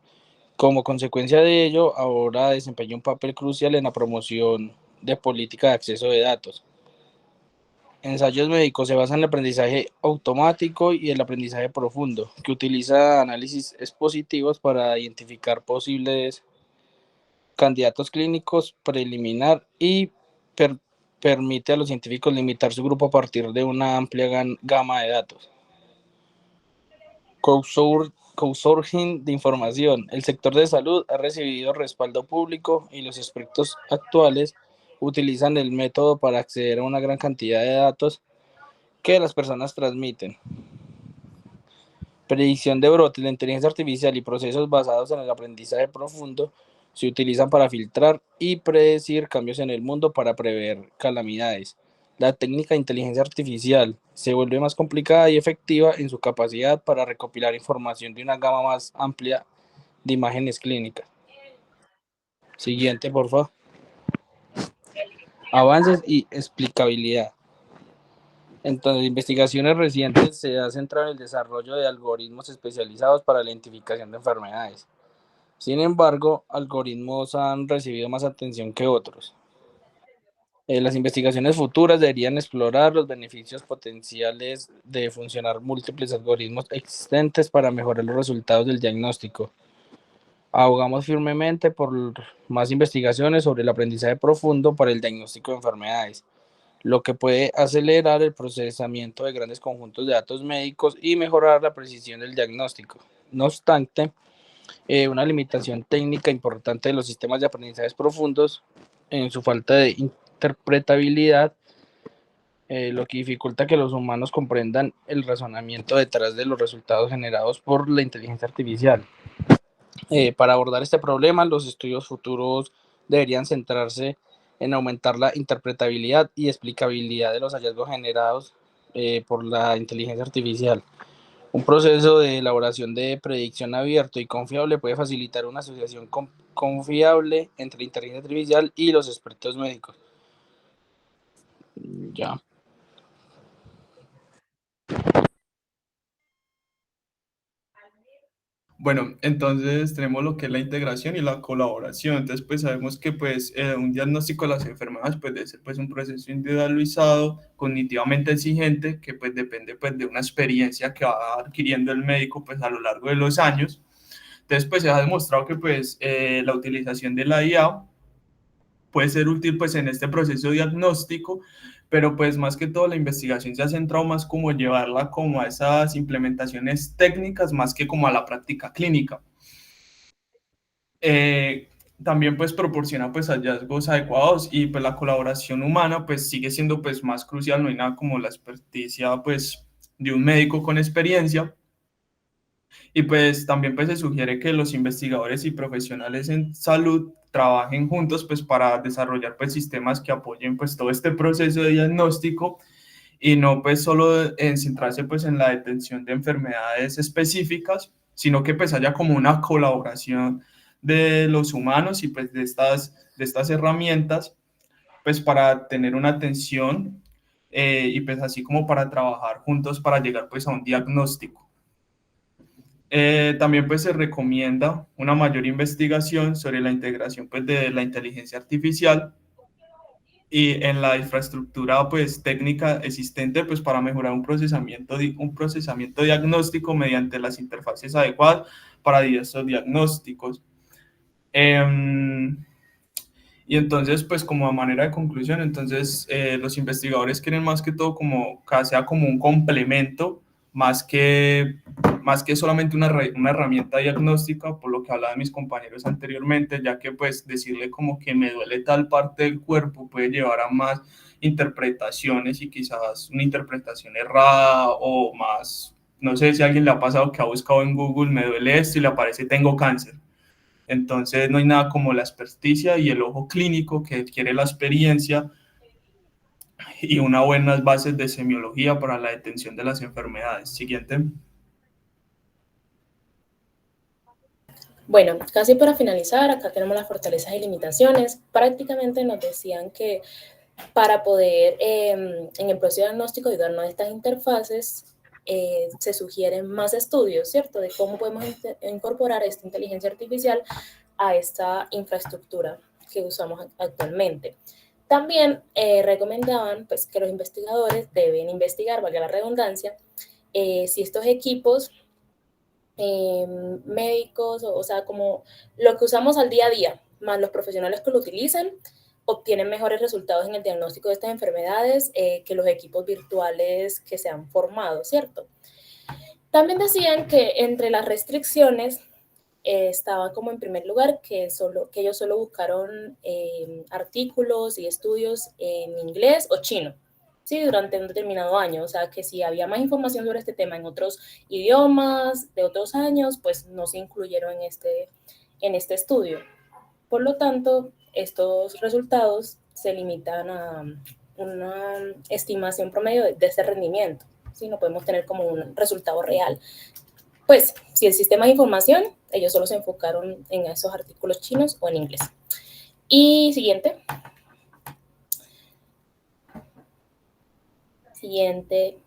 Como consecuencia de ello, ahora desempeña un papel crucial en la promoción de política de acceso de datos. Ensayos médicos se basan en el aprendizaje automático y el aprendizaje profundo, que utiliza análisis expositivos para identificar posibles candidatos clínicos preliminar y permite a los científicos limitar su grupo a partir de una amplia gama de datos. Crowdsourcing de información. El sector de salud ha recibido respaldo público y los expertos actuales utilizan el método para acceder a una gran cantidad de datos que las personas transmiten. Predicción de brotes. La inteligencia artificial y procesos basados en el aprendizaje profundo se utilizan para filtrar y predecir cambios en el mundo para prever calamidades. La técnica de inteligencia artificial se vuelve más complicada y efectiva en su capacidad para recopilar información de una gama más amplia de imágenes clínicas. Siguiente, por favor. Avances y explicabilidad. Entonces, investigaciones recientes se han centrado en el desarrollo de algoritmos especializados para la identificación de enfermedades. Sin embargo, algoritmos han recibido más atención que otros. Las investigaciones futuras deberían explorar los beneficios potenciales de funcionar múltiples algoritmos existentes para mejorar los resultados del diagnóstico. Abogamos firmemente por más investigaciones sobre el aprendizaje profundo para el diagnóstico de enfermedades, lo que puede acelerar el procesamiento de grandes conjuntos de datos médicos y mejorar la precisión del diagnóstico. No obstante, una limitación técnica importante de los sistemas de aprendizajes profundos en su falta de interpretabilidad, lo que dificulta que los humanos comprendan el razonamiento detrás de los resultados generados por la inteligencia artificial. Para abordar este problema, los estudios futuros deberían centrarse en aumentar la interpretabilidad y explicabilidad de los hallazgos generados por la inteligencia artificial. Un proceso de elaboración de predicción abierto y confiable puede facilitar una asociación confiable entre la inteligencia artificial y los expertos médicos. Ya. Bueno, entonces tenemos lo que es la integración y la colaboración. Entonces, pues sabemos que pues un diagnóstico de las enfermedades pues debe ser pues un proceso individualizado, cognitivamente exigente, que pues depende pues de una experiencia que va adquiriendo el médico pues a lo largo de los años. Entonces, pues se ha demostrado que pues la utilización de la IA puede ser útil pues en este proceso diagnóstico, pero pues más que todo la investigación se ha centrado más como llevarla como a esas implementaciones técnicas más que como a la práctica clínica. También pues proporciona pues hallazgos adecuados y pues la colaboración humana pues sigue siendo pues más crucial, no hay nada como la experticia pues de un médico con experiencia. Y pues también pues se sugiere que los investigadores y profesionales en salud trabajen juntos pues para desarrollar pues sistemas que apoyen pues todo este proceso de diagnóstico y no pues solo en centrarse pues en la detención de enfermedades específicas, sino que pues haya como una colaboración de los humanos y pues de estas herramientas pues para tener una atención y pues así como para trabajar juntos para llegar pues a un diagnóstico. También pues se recomienda una mayor investigación sobre la integración pues de la inteligencia artificial y en la infraestructura pues técnica existente pues para mejorar un procesamiento diagnóstico mediante las interfaces adecuadas para diversos diagnósticos. Y entonces, pues como a manera de conclusión, entonces los investigadores quieren más que todo como que sea como un complemento, más que solamente una herramienta diagnóstica, por lo que hablaba mis compañeros anteriormente, ya que pues decirle como que me duele tal parte del cuerpo puede llevar a más interpretaciones y quizás una interpretación errada o más, no sé si a alguien le ha pasado que ha buscado en Google, me duele esto y le aparece tengo cáncer. Entonces no hay nada como la experticia y el ojo clínico que adquiere la experiencia y unas buenas bases de semiología para la detención de las enfermedades. Siguiente. Bueno, casi para finalizar, acá tenemos las fortalezas y limitaciones. Prácticamente nos decían que para poder, en el proceso diagnóstico, ayudarnos a estas interfaces, se sugieren más estudios, ¿cierto? De cómo podemos incorporar esta inteligencia artificial a esta infraestructura que usamos actualmente. También recomendaban pues, que los investigadores deben investigar, valga la redundancia, si estos equipos médicos, o sea, como lo que usamos al día a día, más los profesionales que lo utilizan, obtienen mejores resultados en el diagnóstico de estas enfermedades que los equipos virtuales que se han formado, ¿cierto? También decían que entre las restricciones estaba como en primer lugar que ellos solo buscaron artículos y estudios en inglés o chino, ¿sí? Durante un determinado año, o sea que si había más información sobre este tema en otros idiomas de otros años, pues no se incluyeron en este estudio. Por lo tanto, estos resultados se limitan a una estimación promedio de ese rendimiento, ¿sí? No podemos tener como un resultado real. Pues, si el sistema de información, ellos solo se enfocaron en esos artículos chinos o en inglés. Y siguiente. Siguiente.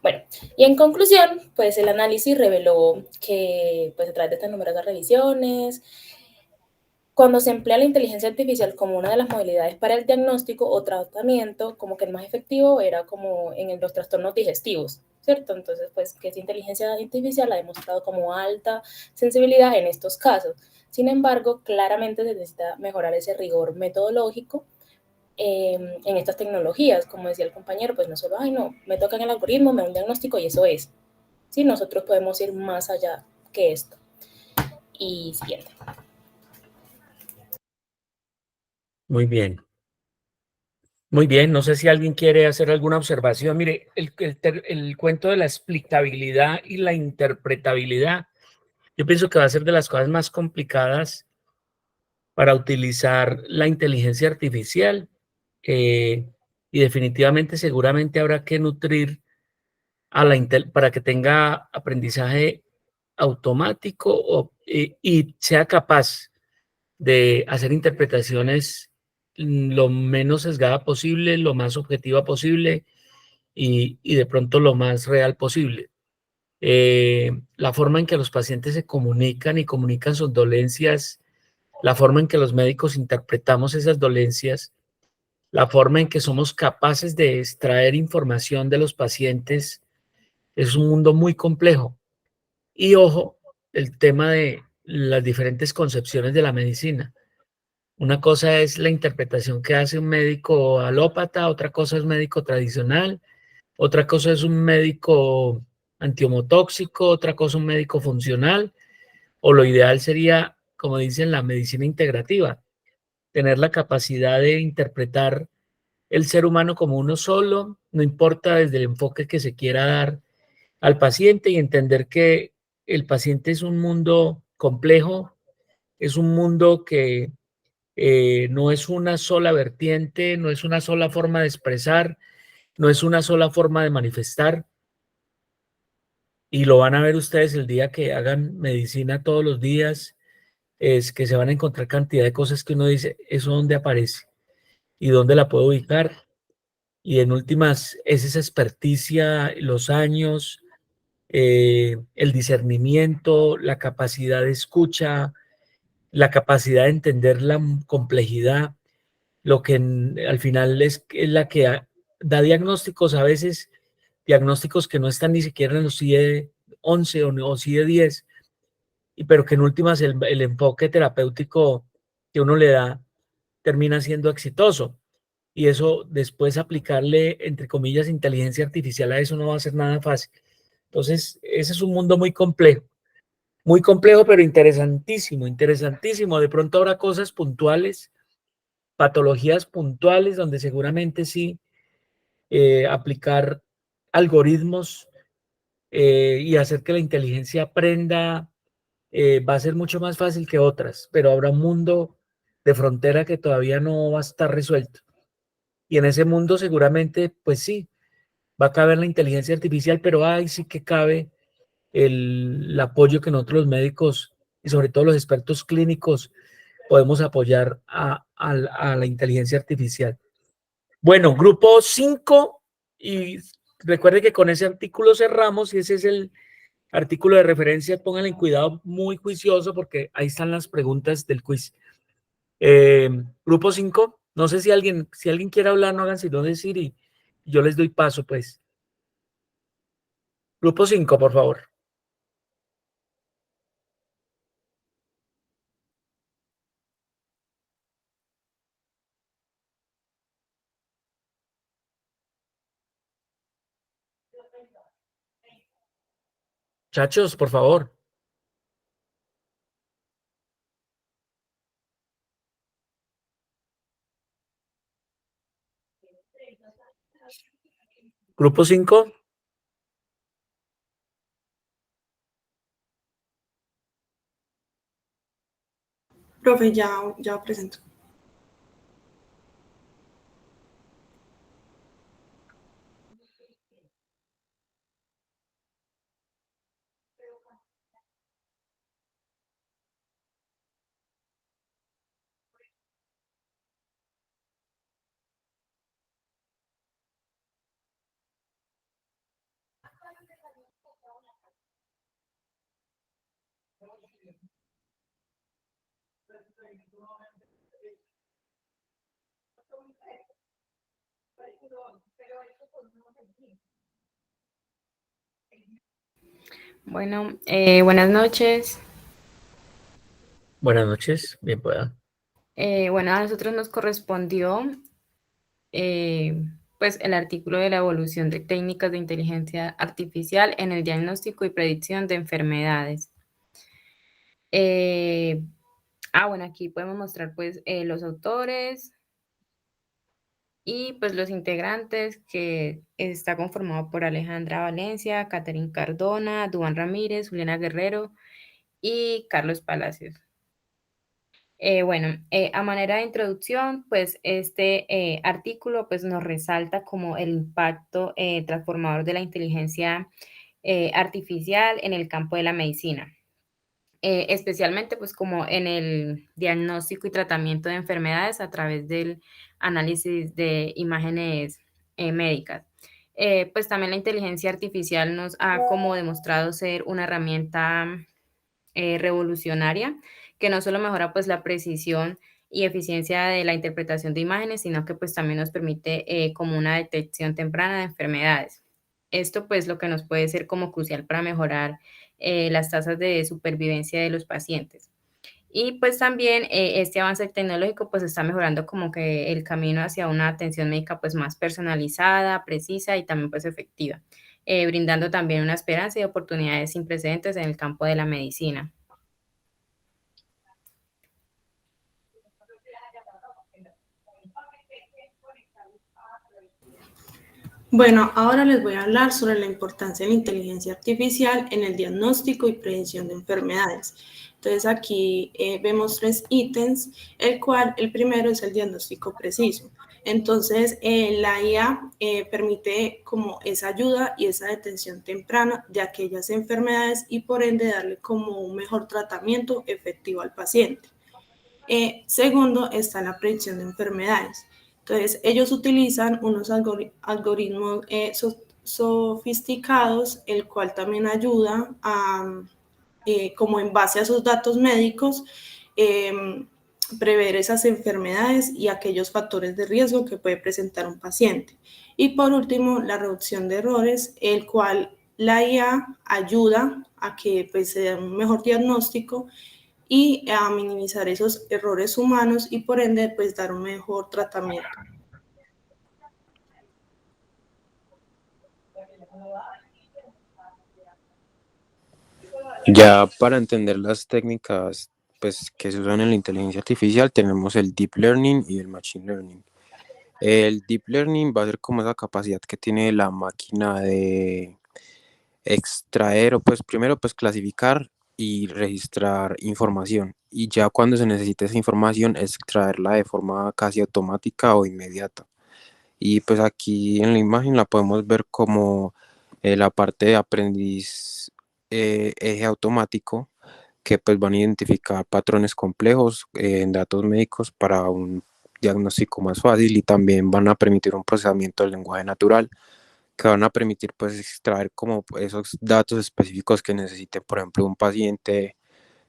Bueno, y en conclusión, pues el análisis reveló que, pues a través de estas numerosas revisiones, cuando se emplea la inteligencia artificial como una de las modalidades para el diagnóstico o tratamiento, como que el más efectivo era como en los trastornos digestivos, ¿cierto? Entonces, pues que esa inteligencia artificial ha demostrado como alta sensibilidad en estos casos. Sin embargo, claramente se necesita mejorar ese rigor metodológico en estas tecnologías, como decía el compañero, pues no solo, ay no, me tocan el algoritmo, me da un diagnóstico y eso es. Sí, nosotros podemos ir más allá que esto. Y siguiente. Muy bien. Muy bien, no sé si alguien quiere hacer alguna observación. Mire, el cuento de la explicabilidad y la interpretabilidad, yo pienso que va a ser de las cosas más complicadas para utilizar la inteligencia artificial y definitivamente seguramente habrá que nutrir a para que tenga aprendizaje automático y sea capaz de hacer interpretaciones lo menos sesgada posible, lo más objetiva posible y de pronto lo más real posible. La forma en que los pacientes se comunican y comunican sus dolencias, la forma en que los médicos interpretamos esas dolencias, la forma en que somos capaces de extraer información de los pacientes, es un mundo muy complejo. Y ojo, el tema de las diferentes concepciones de la medicina. Una cosa es la interpretación que hace un médico alópata, otra cosa es médico tradicional, otra cosa es un médico antiomotóxico, otra cosa un médico funcional, o lo ideal sería, como dicen, la medicina integrativa, tener la capacidad de interpretar el ser humano como uno solo, no importa desde el enfoque que se quiera dar al paciente y entender que el paciente es un mundo complejo, es un mundo que no es una sola vertiente, no es una sola forma de expresar, no es una sola forma de manifestar. Y lo van a ver ustedes el día que hagan medicina todos los días, es que se van a encontrar cantidad de cosas que uno dice, ¿eso dónde aparece? ¿Y dónde la puedo ubicar? Y en últimas, es esa experticia, los años, el discernimiento, la capacidad de escucha, la capacidad de entender la complejidad, lo que al final es la que da diagnósticos, a veces diagnósticos que no están ni siquiera en los CIE 11 o CIE 10, pero que en últimas el enfoque terapéutico que uno le da termina siendo exitoso. Y eso después aplicarle, entre comillas, inteligencia artificial a eso no va a ser nada fácil. Entonces, ese es un mundo muy complejo, pero interesantísimo, interesantísimo. De pronto habrá cosas puntuales, patologías puntuales, donde seguramente sí aplicar algoritmos y hacer que la inteligencia aprenda va a ser mucho más fácil que otras, pero habrá un mundo de frontera que todavía no va a estar resuelto. Y en ese mundo seguramente, pues sí, va a caber la inteligencia artificial, pero ahí sí que cabe el apoyo que nosotros los médicos y sobre todo los expertos clínicos podemos apoyar a la inteligencia artificial. Bueno, grupo 5, y recuerde que con ese artículo cerramos y ese es el artículo de referencia. Pónganle cuidado, muy juicioso, porque ahí están las preguntas del quiz. Grupo 5, no sé si alguien quiere hablar, no hagan sino decir y yo les doy paso, pues. Grupo 5, por favor. Muchachos, por favor. Grupo 5. Profe, ya presento. Bueno, buenas noches. Buenas noches, bien pueda. Bueno, a nosotros nos correspondió pues el artículo de la evolución de técnicas de inteligencia artificial en el diagnóstico y predicción de enfermedades. Bueno, aquí podemos mostrar pues los autores y pues los integrantes, que está conformado por Alejandra Valencia, Catherine Cardona, Duan Ramírez, Juliana Guerrero y Carlos Palacios. A manera de introducción, pues este artículo pues nos resalta como el impacto transformador de la inteligencia artificial en el campo de la medicina, especialmente pues como en el diagnóstico y tratamiento de enfermedades a través del análisis de imágenes médicas. Pues también la inteligencia artificial nos ha como demostrado ser una herramienta revolucionaria que no solo mejora pues la precisión y eficiencia de la interpretación de imágenes, sino que pues también nos permite como una detección temprana de enfermedades. Esto pues lo que nos puede ser como crucial para mejorar las tasas de supervivencia de los pacientes. Y pues también este avance tecnológico pues está mejorando como que el camino hacia una atención médica pues más personalizada, precisa y también pues efectiva, brindando también una esperanza y oportunidades sin precedentes en el campo de la medicina. Bueno, ahora les voy a hablar sobre la importancia de la inteligencia artificial en el diagnóstico y prevención de enfermedades. Entonces aquí vemos 3 ítems, el primero es el diagnóstico preciso. Entonces la IA permite como esa ayuda y esa detención temprana de aquellas enfermedades y por ende darle como un mejor tratamiento efectivo al paciente. Segundo está la predicción de enfermedades. Entonces, ellos utilizan unos algoritmos sofisticados, el cual también ayuda a, como en base a sus datos médicos, prever esas enfermedades y aquellos factores de riesgo que puede presentar un paciente. Y por último, la reducción de errores, el cual la IA ayuda a que pues, se dé un mejor diagnóstico y a minimizar esos errores humanos y por ende pues dar un mejor tratamiento. Ya para entender las técnicas pues, que se usan en la inteligencia artificial, tenemos el Deep Learning y el Machine Learning. El Deep Learning va a ser como esa capacidad que tiene la máquina de extraer o pues primero pues clasificar y registrar información y ya cuando se necesite esa información extraerla de forma casi automática o inmediata. Y pues aquí en la imagen la podemos ver como la parte de aprendiz eje automático que pues van a identificar patrones complejos en datos médicos para un diagnóstico más fácil y también van a permitir un procesamiento del lenguaje natural que van a permitir pues extraer como esos datos específicos que necesite, por ejemplo, un paciente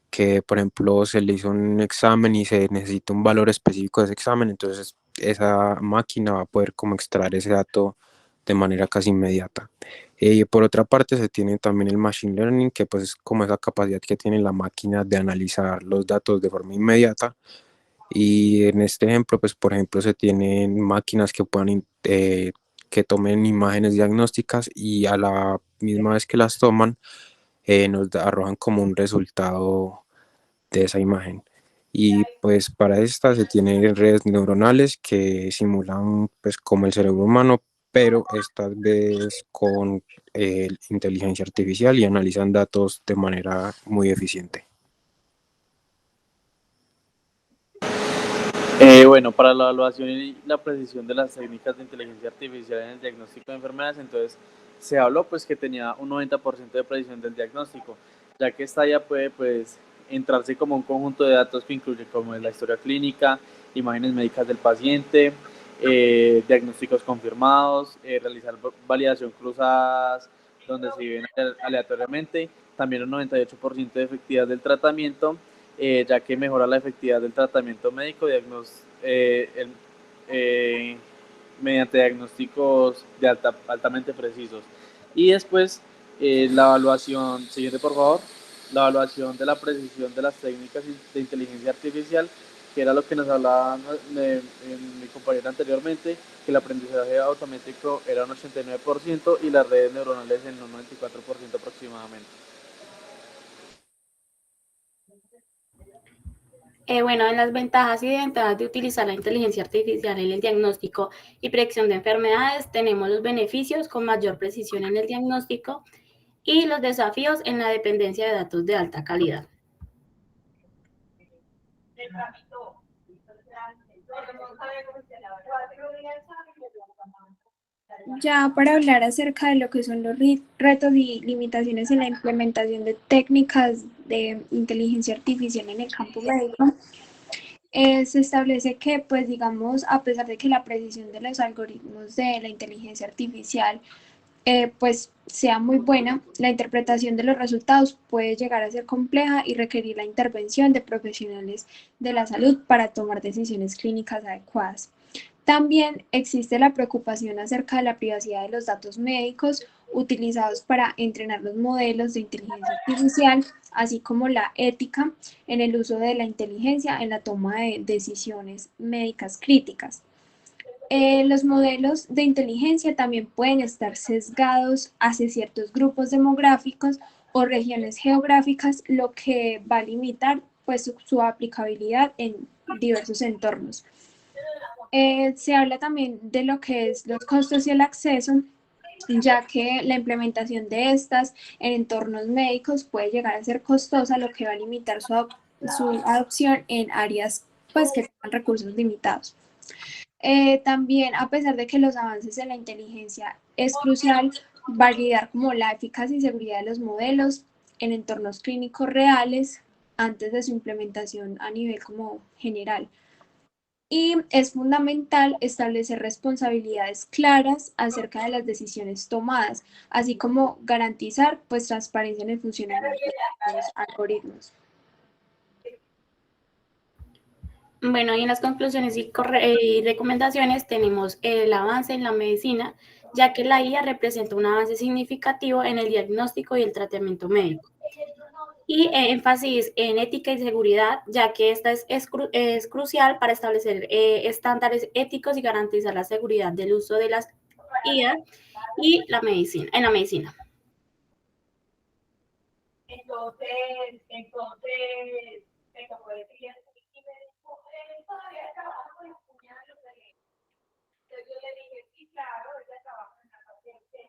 que, por ejemplo, se le hizo un examen y se necesita un valor específico de ese examen, entonces esa máquina va a poder como extraer ese dato de manera casi inmediata. Por otra parte, se tiene también el Machine Learning, que pues es como esa capacidad que tiene la máquina de analizar los datos de forma inmediata. Y en este ejemplo, pues por ejemplo, se tienen máquinas que puedan que tomen imágenes diagnósticas y a la misma vez que las toman, nos arrojan como un resultado de esa imagen. Y pues para esta se tienen redes neuronales que simulan pues como el cerebro humano, pero esta vez con inteligencia artificial y analizan datos de manera muy eficiente. Bueno, para la evaluación y la precisión de las técnicas de inteligencia artificial en el diagnóstico de enfermedades, entonces se habló pues que tenía un 90% de precisión del diagnóstico, ya que esta ya puede pues entrarse como un conjunto de datos que incluye como es la historia clínica, imágenes médicas del paciente, diagnósticos confirmados, realizar validación cruzadas donde se viven aleatoriamente, también un 98% de efectividad del tratamiento, ya que mejora la efectividad del tratamiento médico mediante diagnósticos altamente precisos. Y después la evaluación, siguiente por favor, la evaluación de la precisión de las técnicas de inteligencia artificial, que era lo que nos hablaba mi compañera anteriormente, que el aprendizaje automático era un 89% y las redes neuronales en un 94% aproximadamente. En las ventajas y desventajas de utilizar la inteligencia artificial en el diagnóstico y predicción de enfermedades, tenemos los beneficios con mayor precisión en el diagnóstico y los desafíos en la dependencia de datos de alta calidad. Ya para hablar acerca de lo que son los retos y limitaciones en la implementación de técnicas de inteligencia artificial en el campo médico, se establece que, pues digamos, a pesar de que la precisión de los algoritmos de la inteligencia artificial pues sea muy buena, la interpretación de los resultados puede llegar a ser compleja y requerir la intervención de profesionales de la salud para tomar decisiones clínicas adecuadas. También existe la preocupación acerca de la privacidad de los datos médicos utilizados para entrenar los modelos de inteligencia artificial, así como la ética en el uso de la inteligencia en la toma de decisiones médicas críticas. Los modelos de inteligencia también pueden estar sesgados hacia ciertos grupos demográficos o regiones geográficas, lo que va a limitar pues, su aplicabilidad en diversos entornos. Se habla también de lo que es los costos y el acceso, ya que la implementación de estas en entornos médicos puede llegar a ser costosa, lo que va a limitar su adopción en áreas pues, que tengan recursos limitados. También, a pesar de que los avances en la inteligencia es crucial, validar como la eficacia y seguridad de los modelos en entornos clínicos reales antes de su implementación a nivel como general. Y es fundamental establecer responsabilidades claras acerca de las decisiones tomadas, así como garantizar pues transparencia en el funcionamiento de los algoritmos. Bueno, y en las conclusiones y recomendaciones tenemos el avance en la medicina, ya que la IA representa un avance significativo en el diagnóstico y el tratamiento médico. Y énfasis en ética y seguridad, ya que esta es crucial para establecer estándares éticos y garantizar la seguridad del uso de las IA y en la medicina.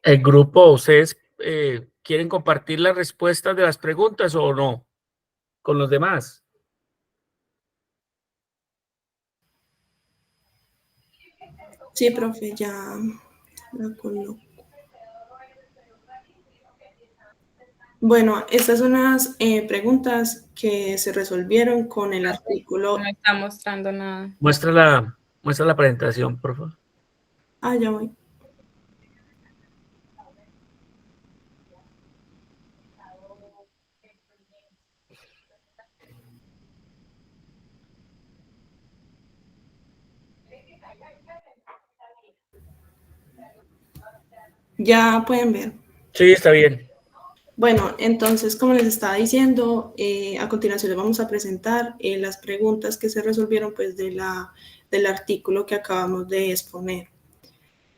El grupo, ¿ustedes quieren compartir las respuestas de las preguntas o no con los demás? Sí, profe, ya la coloco. Bueno, estas son las preguntas que se resolvieron con el artículo. No está mostrando nada. Muestra la presentación, por favor. Ah, ya voy. Ya pueden ver. Sí, está bien. Bueno, entonces, como les estaba diciendo, a continuación les vamos a presentar las preguntas que se resolvieron pues, del artículo que acabamos de exponer.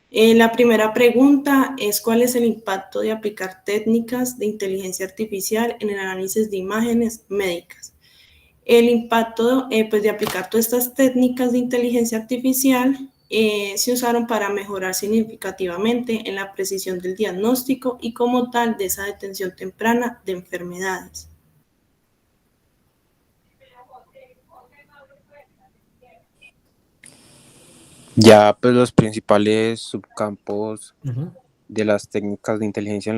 La primera pregunta es ¿cuál es el impacto de aplicar técnicas de inteligencia artificial en el análisis de imágenes médicas? El impacto pues, de aplicar todas estas técnicas de inteligencia artificial se usaron para mejorar significativamente en la precisión del diagnóstico y como tal de esa detención temprana de enfermedades. Ya pues los principales subcampos de las técnicas de inteligencia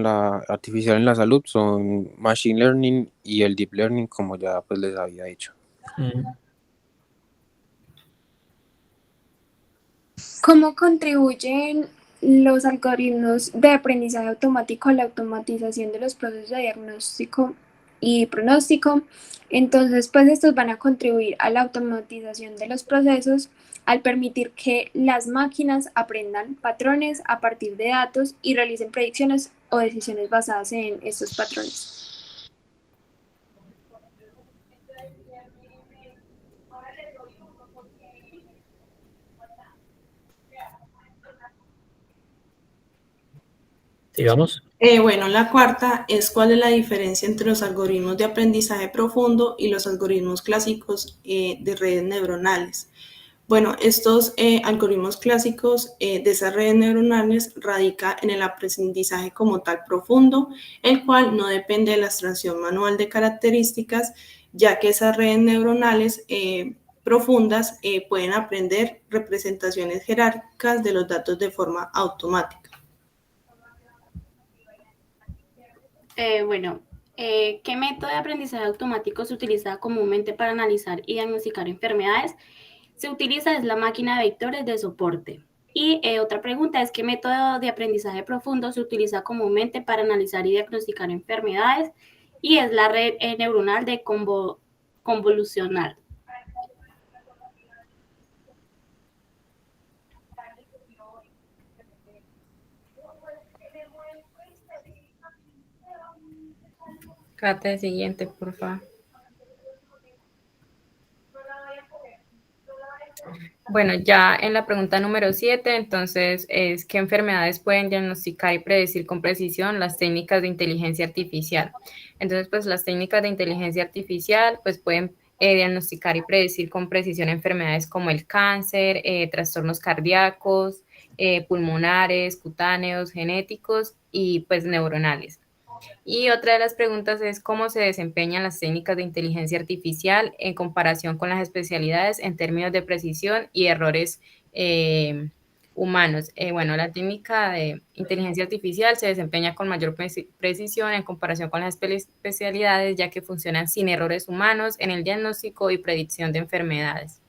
artificial en la salud son Machine Learning y el Deep Learning, como ya pues les había dicho. ¿Cómo contribuyen los algoritmos de aprendizaje automático a la automatización de los procesos de diagnóstico y pronóstico? Entonces, pues estos van a contribuir a la automatización de los procesos al permitir que las máquinas aprendan patrones a partir de datos y realicen predicciones o decisiones basadas en estos patrones. Digamos. Bueno, la cuarta es cuál es la diferencia entre los algoritmos de aprendizaje profundo y los algoritmos clásicos de redes neuronales. Bueno, estos algoritmos clásicos de esas redes neuronales radica en el aprendizaje como tal profundo, el cual no depende de la extracción manual de características ya que esas redes neuronales profundas pueden aprender representaciones jerárquicas de los datos de forma automática. ¿Qué método de aprendizaje automático se utiliza comúnmente para analizar y diagnosticar enfermedades? Se utiliza es la máquina de vectores de soporte. Y otra pregunta es, ¿qué método de aprendizaje profundo se utiliza comúnmente para analizar y diagnosticar enfermedades? Y es la red neuronal de convolucional. Cate, siguiente, por favor. Bueno, ya en la pregunta número 7, entonces, es ¿qué enfermedades pueden diagnosticar y predecir con precisión las técnicas de inteligencia artificial? Entonces, pues las técnicas de inteligencia artificial, pues pueden diagnosticar y predecir con precisión enfermedades como el cáncer, trastornos cardíacos, pulmonares, cutáneos, genéticos y pues neuronales. Y otra de las preguntas es cómo se desempeñan las técnicas de inteligencia artificial en comparación con las especialidades en términos de precisión y errores humanos. Bueno, la técnica de inteligencia artificial se desempeña con mayor precisión en comparación con las especialidades, ya que funcionan sin errores humanos en el diagnóstico y predicción de enfermedades.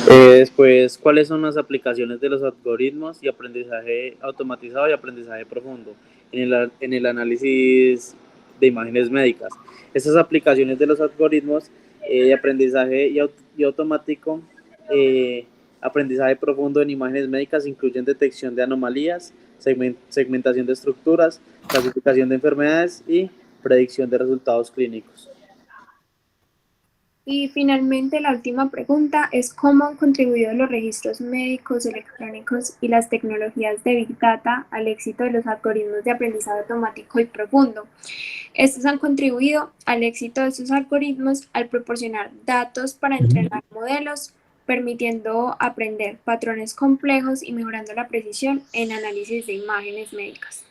Después, ¿cuáles son las aplicaciones de los algoritmos y aprendizaje automatizado y aprendizaje profundo en el análisis de imágenes médicas? Estas aplicaciones de los algoritmos de aprendizaje y automático, aprendizaje profundo en imágenes médicas incluyen detección de anomalías, segmentación de estructuras, clasificación de enfermedades y predicción de resultados clínicos. Y finalmente la última pregunta es ¿cómo han contribuido los registros médicos electrónicos y las tecnologías de Big Data al éxito de los algoritmos de aprendizaje automático y profundo? Estos han contribuido al éxito de estos algoritmos al proporcionar datos para entrenar modelos, permitiendo aprender patrones complejos y mejorando la precisión en análisis de imágenes médicas.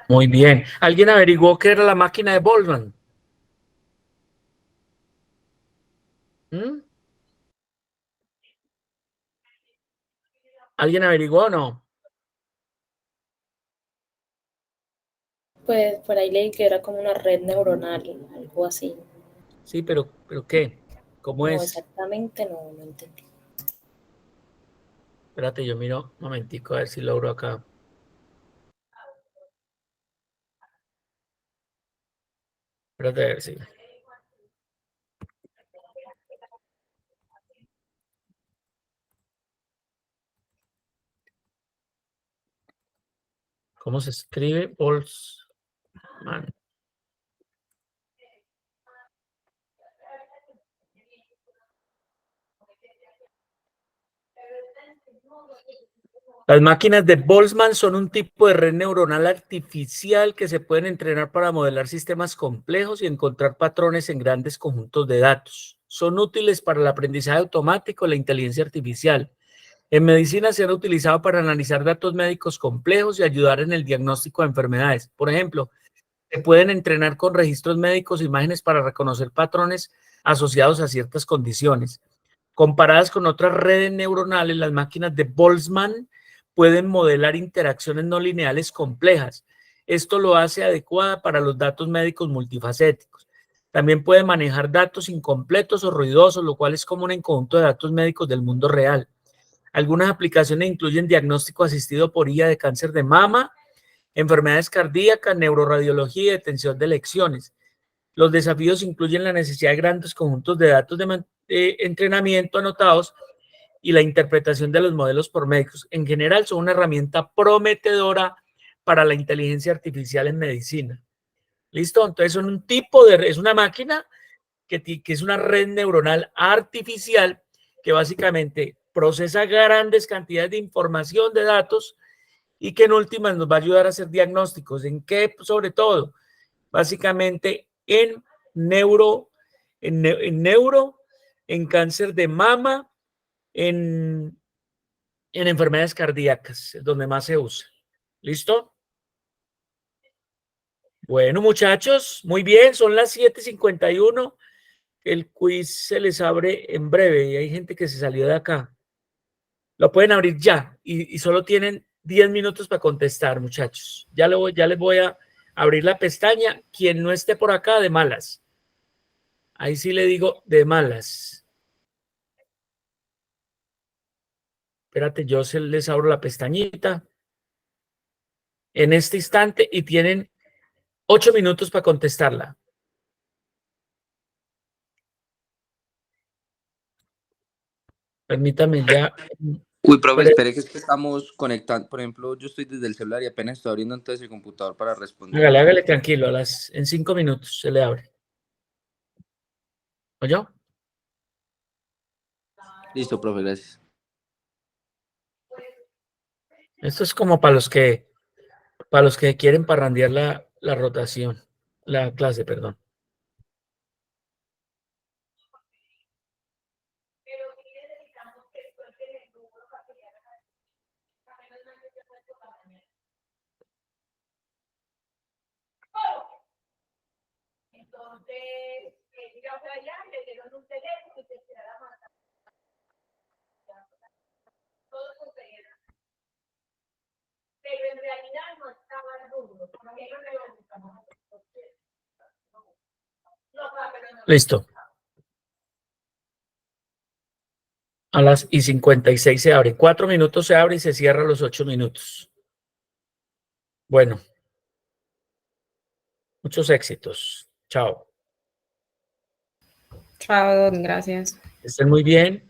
Muy bien. ¿Alguien averiguó qué era la máquina de Boltzmann? ¿Alguien averiguó o no? Pues por ahí leí que era como una red neuronal, algo así. Sí, pero ¿qué? ¿Cómo No, es? exactamente no entendí. Espérate, yo miro un momentico a ver si logro acá. Espérate a ver si. ¿Cómo se escribe? Boltzmann. Las máquinas de Boltzmann son un tipo de red neuronal artificial que se pueden entrenar para modelar sistemas complejos y encontrar patrones en grandes conjuntos de datos. Son útiles para el aprendizaje automático y la inteligencia artificial. En medicina se han utilizado para analizar datos médicos complejos y ayudar en el diagnóstico de enfermedades. Por ejemplo, se pueden entrenar con registros médicos e imágenes para reconocer patrones asociados a ciertas condiciones. Comparadas con otras redes neuronales, las máquinas de Boltzmann pueden modelar interacciones no lineales complejas. Esto lo hace adecuada para los datos médicos multifacéticos. También puede manejar datos incompletos o ruidosos, lo cual es común en conjunto de datos médicos del mundo real. Algunas aplicaciones incluyen diagnóstico asistido por IA de cáncer de mama, enfermedades cardíacas, neuroradiología y detención de lecciones. Los desafíos incluyen la necesidad de grandes conjuntos de datos de entrenamiento anotados y la interpretación de los modelos por médicos. En general, son una herramienta prometedora para la inteligencia artificial en medicina. ¿Listo? Entonces, son un tipo es una máquina que es una red neuronal artificial que básicamente procesa grandes cantidades de información, de datos, y que en últimas nos va a ayudar a hacer diagnósticos. ¿En qué? Sobre todo, básicamente en neuro, en cáncer de mama, en enfermedades cardíacas, es donde más se usa. ¿Listo? Bueno, muchachos, muy bien, son las 7:51. El quiz se les abre en breve y hay gente que se salió de acá. Lo pueden abrir ya y solo tienen 10 minutos para contestar, muchachos. Ya les voy a abrir la pestaña. Quien no esté por acá, de malas. Ahí sí le digo de malas. Espérate, yo les abro la pestañita en este instante y tienen 8 minutos para contestarla. Permítame ya. Uy, profe, espere que es que estamos conectando. Por ejemplo, yo estoy desde el celular y apenas estoy abriendo entonces el computador para responder. Hágale tranquilo, en 5 minutos se le abre. ¿Oyó? Listo, profe, gracias. Esto es como para los que quieren parrandear la rotación, la clase, perdón. Entonces, yo fui allá, le dieron un teléfono y se tirara a matar. Todo sucediera. Pero en realidad no estaba duro, porque ellos me lo buscaban. Listo. A las 56 se abre. 4 minutos se abre y se cierra a los 8 minutos. Bueno. Muchos éxitos. Chao. Chao, gracias. Estén muy bien.